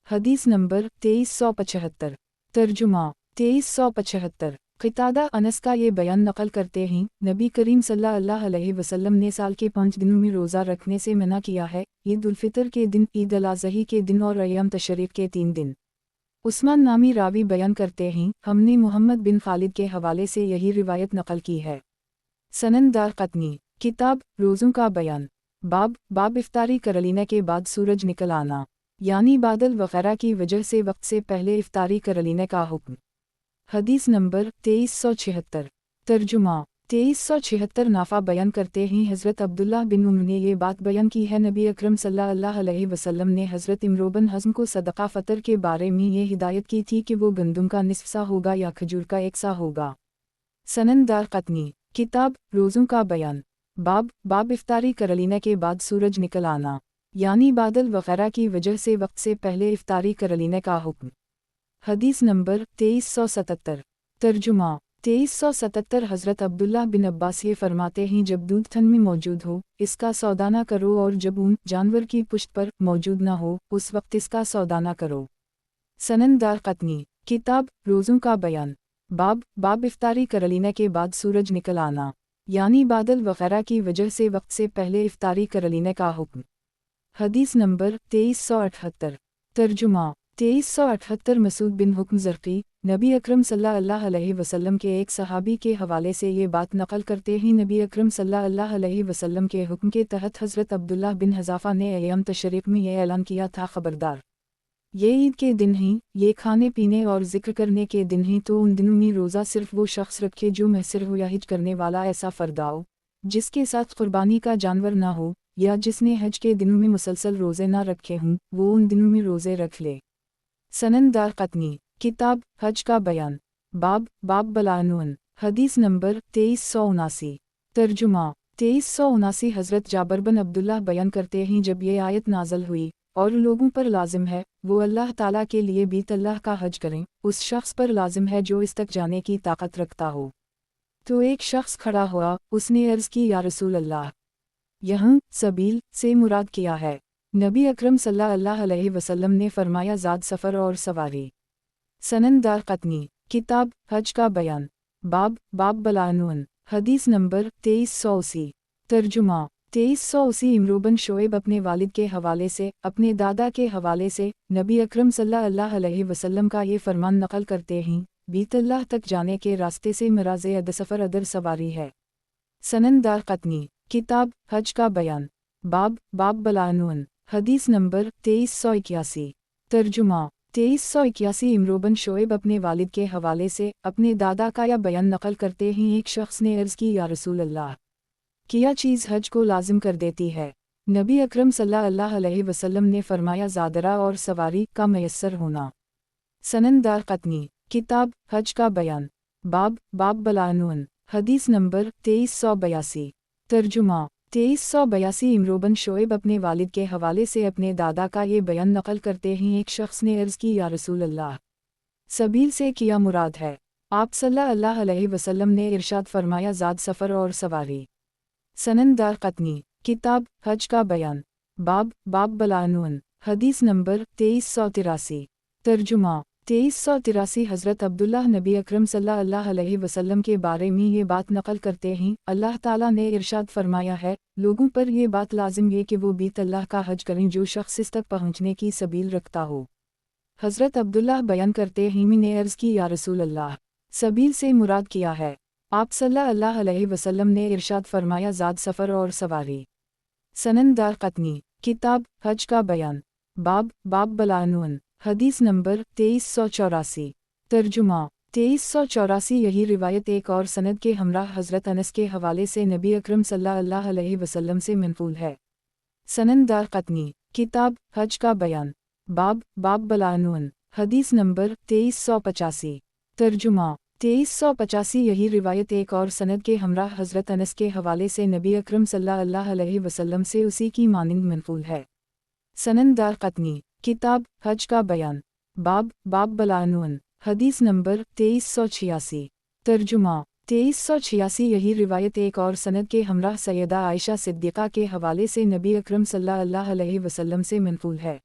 हदीस नंबर 2375। तर्जुमा 2375। क़तादा अनस का ये बयान नकल करते हैं, नबी करीम सल्लल्लाहु अलैहि वसल्लम ने साल के 5 दिनों में रोज़ा रखने से मना किया है, ईद उल फितर के दिन, ईद अल अज़ही के दिन और अय्याम तशरीक़ के 3 दिन। उस्मान नामी रावी बयान करते हैं, हमने मोहम्मद बिन खालिद के हवाले से यही रिवायत नकल की है। सनद दारक़ुतनी। किताब रोज़ों का बयान। बाब इफ्तारी कर लेने के बाद सूरज निकल आना, यानी बादल वगैरह की वजह से वक्त से पहले इफ्तारी कर लेने का हुक्म। हदीस नंबर 2376। तर्जुमा 2376। नाफा बयान करते हैं, हज़रत अब्दुल्लाह बिन उम्र ने ये बात बयान की है, नबी अकरम सल्लल्लाहु अलैहि वसल्लम ने हज़रत इमरो बिन हज़्म को सदका फ़तर के बारे में ये हिदायत की थी कि वो गंदम का निस्फ़ सा होगा या खजूर का 1 सा होगा। सनद दारक़ुतनी। किताब रोज़ों का बयान। बाब इफ्तारी कर लेने के बाद सूरज निकल आना, यानी बादल वगैरह की वजह से वक्त से पहले इफ्तारी कर लेने का हुक्म। हदीस नंबर 2377। तर्जुमा 2377। हज़रत अब्दुल्लाह बिन अब्बास ये फरमाते हैं, जब दूध थन में मौजूद हो इसका सौदा न करो, और जब ऊन जानवर की पुश्त पर मौजूद न हो उस वक्त इसका सौदा न करो। सनद दारक़ुतनी। किताब रोज़ों का बयान। बाब इफ्तारी कर लेने के बाद सूरज निकल आना, यानी बादल वगैरह की वजह से वक्त से पहले इफ्तारी कर लेने का हुक्म। हदीस नंबर 2378। तर्जुमा 2378। मसूद बिन हुक्म ज़रक़ी नबी अकरम सल्लल्लाहु अलैहि वसल्लम के एक सहाबी के हवाले से ये बात नकल करते हैं, नबी अकरम सल्लल्लाहु अलैहि वसल्लम के हुक्म के तहत हज़रत अब्दुल्लाह बिन हज़ाफ़ा ने अय्याम तशरीक़ में यह ऐलान किया था, खबरदार, ये ईद के दिन हैं, ये खाने पीने और ज़िक्र करने के दिन हैं, तो उन दिनों में रोज़ा सिर्फ़ वो शख्स रखे जो महसर हो या हिज करने वाला ऐसा फ़र्दाओ जिसके साथ क़ुरबानी का जानवर ना हो, या जिसने हज के दिनों में मुसलसल रोज़े ना रखे हों, वो उन दिनों में रोज़े रख ले। सनद दारक़ुतनी। किताब हज का बयान। बाब बलानुन। हदीस नंबर 2379। तर्जुमा 2379। हज़रत जाबर बिन अब्दुल्लाह बयान करते हैं, जब ये आयत नाज़ल हुई, और लोगों पर लाजिम है वो अल्लाह ताला के लिए बीत अल्लाह का हज करें, उस शख्स पर लाजिम है जो इस तक जाने की ताकत रखता हो। तो एक शख्स खड़ा हुआ, उसने अर्ज़ की, या रसूल अल्लाह, यहाँ सबील से मुराद किया है? नबी अकरम सल्लल्लाहु अलैहि वसल्लम ने फरमाया, ज़ाद सफ़र और सवारी। सनद दारक़ुतनी। किताब हज का बयान। बाब बलानुन। हदीस नंबर 2380। तर्जुमा 2380। इमरो बिन शोएब अपने वालिद के हवाले से, अपने दादा के हवाले से, नबी अकरम सल्लल्लाहु अलैहि वसल्लम का ये फरमान नकल करते हैं, बीत अल्लाह तक जाने के रास्ते से मराज़े अद सफ़र अदर सवारी है। सनद दारक़ुतनी। किताब हज का बयान। बाब बलानुन। हदीस नंबर 2381। तर्जुमा 2381। इमरो बिन शोएब अपने वालिद के हवाले से, अपने दादा का यह बयान नकल करते हैं, एक शख्स ने अर्ज़ की, या रसूल अल्लाह, क्या चीज़ हज को लाजिम कर देती है? नबी अकरम सल्लल्लाहु अलैहि वसल्लम ने फरमाया, ज़ादरा और सवारी का मयस्सर होना। सनद दारक़ुतनी। किताब हज का बयान। बाब बलानुन। हदीस नंबर 2382। तर्जुमा 2382। इमरो बिन शोएब अपने वालिद के हवाले से अपने दादा का ये बयान नकल करते हैं, एक शख्स ने अर्ज़ की, या रसूल अल्लाह, सबील से क्या मुराद है? आप सल्लल्लाहु अलैहि वसल्लम ने इरशाद फरमाया, ज़ाद सफ़र और सवारी। सनद दारक़ुतनी। किताब हज का बयान। बाब बलानुन। हदीस नंबर 2383। तर्जुमा 2383। हज़रत अब्दुल्लाह नबी अकरम सल्लल्लाहु अलैहि वसल्लम के बारे में ये बात नकल करते हैं, अल्लाह ताला ने इरशाद फरमाया है, लोगों पर ये बात लाजिम ये कि वो बीत अल्लाह का हज करें जो शख्स इस तक पहुँचने की सबील रखता हो। हज़रत अब्दुल्लाह बयान करते हैं, मैंने अर्ज़ की, या रसूल अल्लाह, सबील से मुराद किया है? आप सल्लल्लाहु अलैहि वसल्लम ने इरशाद फरमाया, ज़ाद सफ़र और सवारी। सनद दारक़ुतनी। किताब हज का बयान। बाब बलानुन। हदीस नंबर 2384। तर्जुमा 2384। यही रिवायत एक और सनद के हमराह हज़रत अनस के हवाले से नबी अकरम सल्लल्लाहु अलैहि वसल्लम से मनक़ूल है। सनद दारक़ुतनी। किताब हज का बयान। बाब बलानुन। हदीस नंबर 2385। तर्जुमा 2385। यही रिवायत एक और सनद के हमराह हज़रत अनस के हवाले से नबी अकरम सल्लल्लाहु अलैहि वसल्लम से उसी की मानिंद मनक़ूल है। सनद दारक़ुतनी। किताब हज का बयान। बाब बलानुन। हदीस नंबर 2386। तर्जुमा 2386 यही रिवायत एक और सनद के हमराह सैयदा आयशा सिद्दीक़ा के हवाले से नबी अकरम सल्लल्लाहु अलैहि वसल्लम से मनक़ूल है।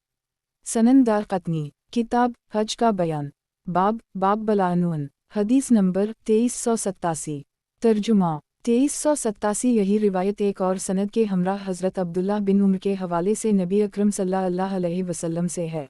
सनन दारक़ुतनी, किताब हज का बयान, बाब बलानून, हदीस नंबर 2387। तर्जुमा 2387 यही रिवायत एक और सनद के हमराह हज़रत अब्दुल्लाह बिन उम्र के हवाले से नबी अकरम सल्लल्लाहु अलैहि वसल्लम से है।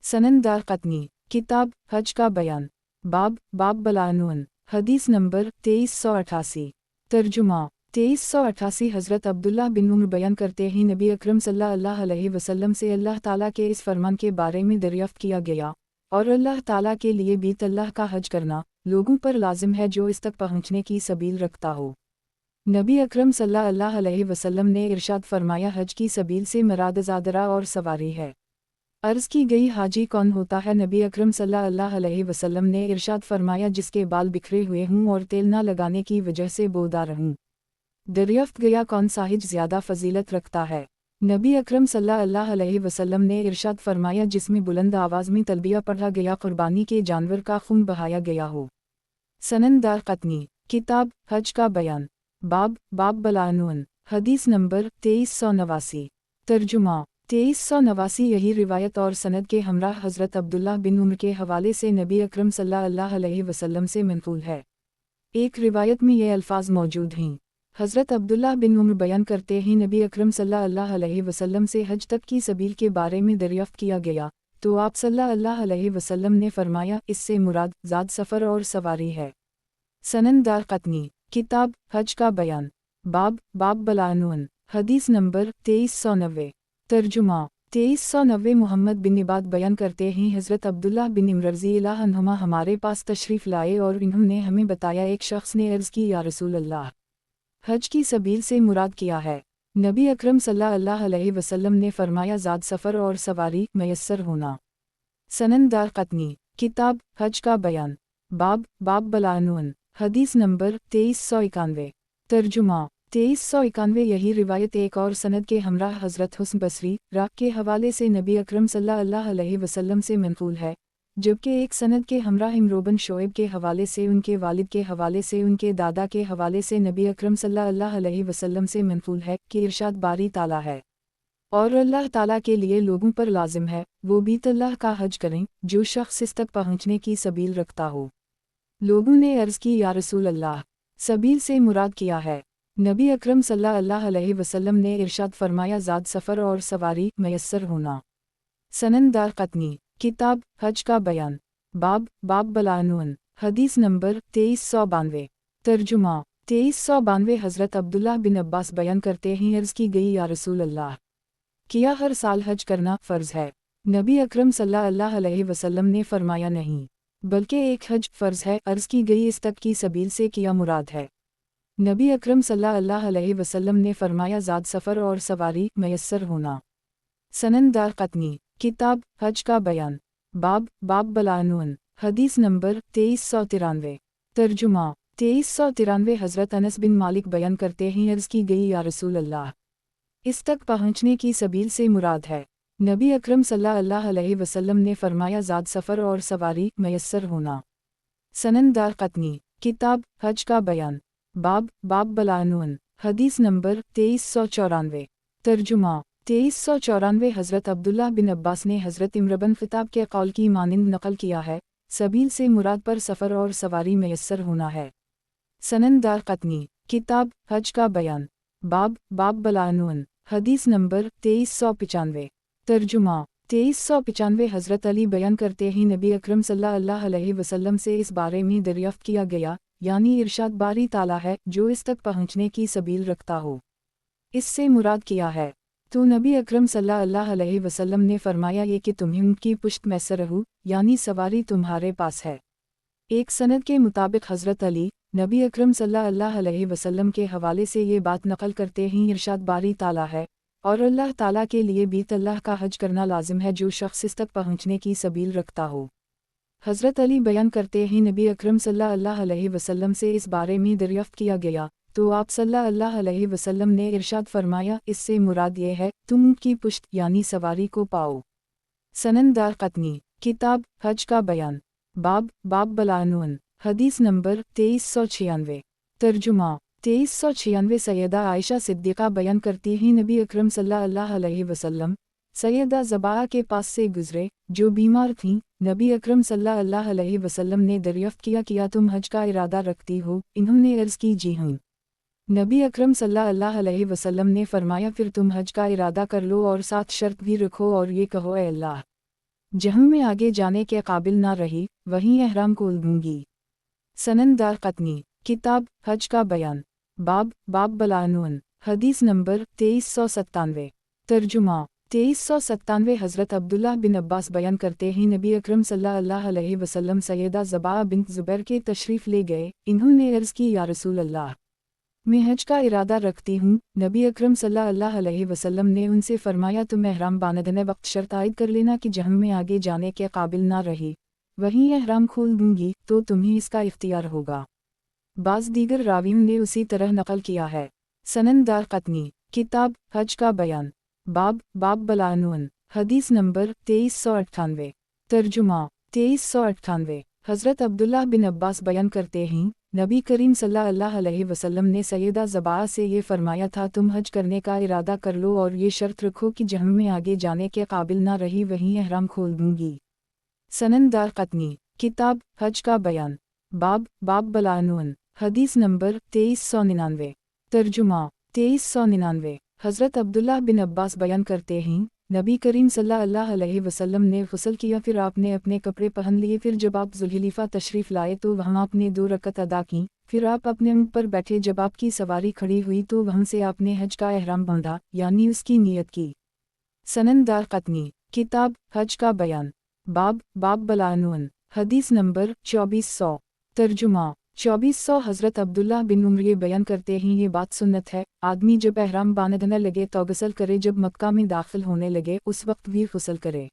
सनन दारक़ुतनी, किताब हज का बयान, बाब बलानून, हदीस नंबर 2388। तर्जुमा 2388 हज़रत अब्दुल्लाह बिन उम्र बयान करते ही नबी अकरम सल्लल्लाहु अलैहि वसल्लम से अल्लाह ताला के इस फरमान के बारे में दरियाफ़्त किया गया, और अल्लाह ताला के लिए बीत अल्लाह का हज करना लोगों पर लाजिम है जो इस तक पहुँचने की सबील रखता हो। नबी अकरम सल्लल्लाहु अलैहि वसल्लम ने इरशाद फरमाया, हज की सबील से मुराद ज़ादरा और सवारी है। अर्ज़ की गई, हाजी कौन होता है? नबी अकरम सल्लल्लाहु अलैहि वसल्लम ने इरशाद फरमाया, जिसके बाल बिखरे हुए हों और तेल न लगाने की वजह से बोदार हूँ। दरियाफ़्त गया, कौन सा हज ज़्यादा फ़जीलत रखता है? नबी अकरम सल्लल्लाहु अलैहि वसल्लम ने इरशाद फरमाया, जिसमें बुलंद आवाज़ में तलबिया पढ़ा गया, कुर्बानी के जानवर का खून बहाया गया हो। सनन दारक़ुतनी, किताब हज का बयान, बाब बलानून, हदीस नंबर 2389। तर्जुमा 2389 यही रिवायत और सनद के हमराह हज़रत अब्दुल्लाह बिन उम्र के हवाले से नबी अकरम सल्लल्लाहु अलैहि वसल्लम से मनक़ूल है। एक रिवायत में ये अल्फाज मौजूद हैं, हज़रत अब्दुल्लाह बिन उम्र बयान करते ही नबी अकरम सल्लल्लाहु अलैहि वसल्लम से हज तक की सबील के बारे में दरियाफ़्त किया गया, तो आप सल्लल्लाहु अलैहि वसल्लम ने फरमाया, इससे मुराद ज़ाद सफ़र और सवारी है। सनन दारक़ुतनी, किताब हज का बयान, बाब बलानून, हदीस नंबर 2390। तर्जुमा 2390 मोहम्मद बिन इबाद बयान करते ही हज़रत अब्दुल्लाह बिन इम्र रज़ियल्लाहु अन्हुमा हमारे पास तशरीफ़ लाए और इन्होंने हमें बताया, एक शख्स ने अर्ज़ की, या रसूल अल्लाह, हज की सबील से मुराद किया है? नबी अकरम सल्लल्लाहु अलैहि वसल्लम ने फरमाया, ज़ाद सफ़र और सवारी मयस्सर होना। सनन दारक़ुतनी, किताब हज का बयान, बाब बलानून, हदीस नंबर 2391। तर्जुमा 2391 यही रिवायत एक और सनद के हमराह हज़रत हुस्न बसरी के हवाले से नबी अकरम सल्लल्लाहु अलैहि वसल्लम से मनक़ूल है, जबकि एक सनद के हमराह इमरोबन शोएब के हवाले से उनके वालिद के हवाले से उनके दादा के हवाले से नबी अकरम सल्लल्लाहु अलैहि वसल्लम से मनक़ूल है कि इरशाद बारी ताला है, और अल्लाह ताला के लिए लोगों पर लाजिम है वो बीत अल्लाह का हज करें जो शख्स इस तक पहुँचने की सबील रखता हो। लोगों ने अर्ज़ की, या रसूल अल्लाह, सबील से मुराद किया है? नबी अकरम सल्लल्लाहु अलैहि वसल्लम ने इरशाद फरमाया, ज़ाद सफ़र और सवारी मयस्सर होना। सनन दारक़ुतनी, किताब हज का बयान, बाब बलानून, हदीस नंबर 2392। तर्जुमा 2392 हज़रत अब्दुल्लाह बिन अब्बास बयान करते हैं, अर्ज़ की गई, या रसूल अल्लाह, किया हर साल हज करना फ़र्ज़ है? नबी अकरम सल्लल्लाहु अलैहि वसल्लम ने फरमाया, नहीं, बल्कि एक हज फ़र्ज़ है। अर्ज़ की गई, इस तक की सबील से किया मुराद है? नबी अकरम सल्लल्लाहु अलैहि वसल्लम ने फरमाया, ज़ाद सफ़र और सवारी मयस्सर होना। सनन दारक़ुतनी, किताब हज का बयान, बाब बलानून, हदीस नंबर 2393। तर्जुमा 2393 हज़रत अनस बिन मालिक बयान करते हैं, अर्ज़ की गई, या रसूल अल्लाह, इस तक पहुँचने की सबील से मुराद है? नबी अकरम सल्लल्लाहु अलैहि वसल्लम ने फरमाया, ज़ाद सफ़र और सवारी मयस्सर होना। सनन दारक़ुतनी, किताब हज का बयान, बाब बलानून, हदीस नंबर 2394। तर्जुमा 2394 हज़रत अब्दुल्लाह बिन अब्बास ने हज़रत इम्र बिन ख़िताब के कौल की मानिंद नक़ल किया है, सबील से मुराद पर सफ़र और सवारी मयस्सर होना है। सनन दारक़ुतनी, किताब हज का बयान, बाब बलानून, हदीस नंबर 2395। तर्जुमा 2395 हज़रत अली बयान करते ही नबी अकरम सल्लल्लाहु अलैहि वसल्लम से इस बारे में दरियाफ़्त किया गया, यानी इरशाद बारी ताला है जो इस तक पहुँचने की सबील रखता हो। इससे मुराद किया है? तो नबी अकरम सल्लल्लाहु अलैहि वसल्लम ने फरमाया, ये कि तुम्हें उनकी पुश्त में सर रहो, यानी सवारी तुम्हारे पास है। एक सनद के मुताबिक हज़रत अली नबी अकरम सल्लल्लाहु अलैहि वसल्लम के हवाले से ये बात नकल करते ही इरशाद बारी ताला है, और अल्लाह ताला के लिए बीत अल्लाह का हज करना लाजिम है जो शख्स इस तक पहुँचने की सबील रखता हो। हज़रत अली बयान करते ही नबी अकरम सल्लल्लाहु अलैहि वसल्लम से इस बारे में दरियाफ़्त किया गया, तो आप सल्लल्लाहु अलैहि वसल्लम ने इरशाद फरमाया, इससे मुराद ये है तुम उनकी पुश्त यानी सवारी को पाओ। सनन दारक़ुतनी, किताब हज का बयान, बाब बलानून, हदीस नंबर 2396। तर्जुमा 2396 सैयदा आयशा सिद्दीक़ा बयान करती हैं नबी अकरम सल्लल्लाहु अलैहि वसल्लम सैयदा ज़बाआ के पास से गुज़रे जो बीमार थीं। नबी अकरम सल्लल्लाहु अलैहि वसल्लम ने दरियाफ़्त किया तुम हज का इरादा रखती हो? इन्होंने अर्ज़ की जी हाँ। नबी अकरम सल्लल्लाहु अलैहि वसल्लम ने फरमाया फिर तुम हज का इरादा कर लो और साथ शर्त भी रखो और ये कहो ए अल्लाह, जहाँ में आगे जाने के काबिल ना रही वहीं एहराम खोल दूंगी। सनन दारक़ुतनी किताब हज का बयान बाब बलानून हदीस नंबर 2397। तर्जुमा 2397 हज़रत अब्दुल्लाह बिन अब्बास बयान करते हैं नबी अकरम सल्लल्लाहु अलैहि वसल्लम सैयदा ज़बाआ बिन्त ज़ुबैर के तशरीफ़ ले गए। इन्होंने अर्ज़ की या रसूल अल्लाह, मैं हज का इरादा रखती हूँ। नबी अकरम सल्लल्लाहु अलैहि वसल्लम ने उनसे फरमाया तुम एहराम बांधने वक्त शर्त आयद कर लेना कि जहाँ में आगे जाने के काबिल ना रही वहीं एहराम खोल दूंगी तो तुम्हें इसका इख्तियार होगा। बाज़ दीगर रावियों ने उसी तरह नकल किया है। सनन दारक़ुतनी किताब हज का बयान बाब बलानून हदीस नंबर 2398। तर्जुमा 2398 हज़रत अब्दुल्लाह बिन अब्बास बयान करते हैं नबी करीम सल्लल्लाहु अलैहि वसल्लम ने सैयदा ज़बाआ से ये फरमाया था तुम हज करने का इरादा कर लो और ये शर्त रखो कि जहाँ में आगे जाने के काबिल ना रही वहीं एहराम खोल दूंगी। सनन दारक़ुतनी किताब हज का बयान बाब बलानून हदीस नंबर 2399। तर्जुमा 2399 हज़रत अब्दुल्लाह बिन अब्बास बयान करते हैं नबी करीम सल्लल्लाहु अलैहि वसल्लम ने गुस्ल किया फिर आपने अपने कपड़े पहन लिए फिर जब आप ज़ुल्हिलीफ़ा तशरीफ़ लाए तो वहाँ आपने 2 रकत अदा की। फिर आप अपने ऊँट पर बैठे जब आपकी सवारी खड़ी हुई तो वहाँ से आपने हज का एहराम बांधा यानी उसकी नीयत की। सनन दारक़ुतनी किताब हज का बयान बाब बलानून हदीस नंबर 2400। तर्जुमा 2400 हज़रत अब्दुल्लाह बिन उम्र ये बयान करते हैं ये बात सुन्नत है आदमी जब एहराम बांधने लगे तो गुस्ल करे, जब मक्का में दाखिल होने लगे उस वक्त भी गुस्ल करे।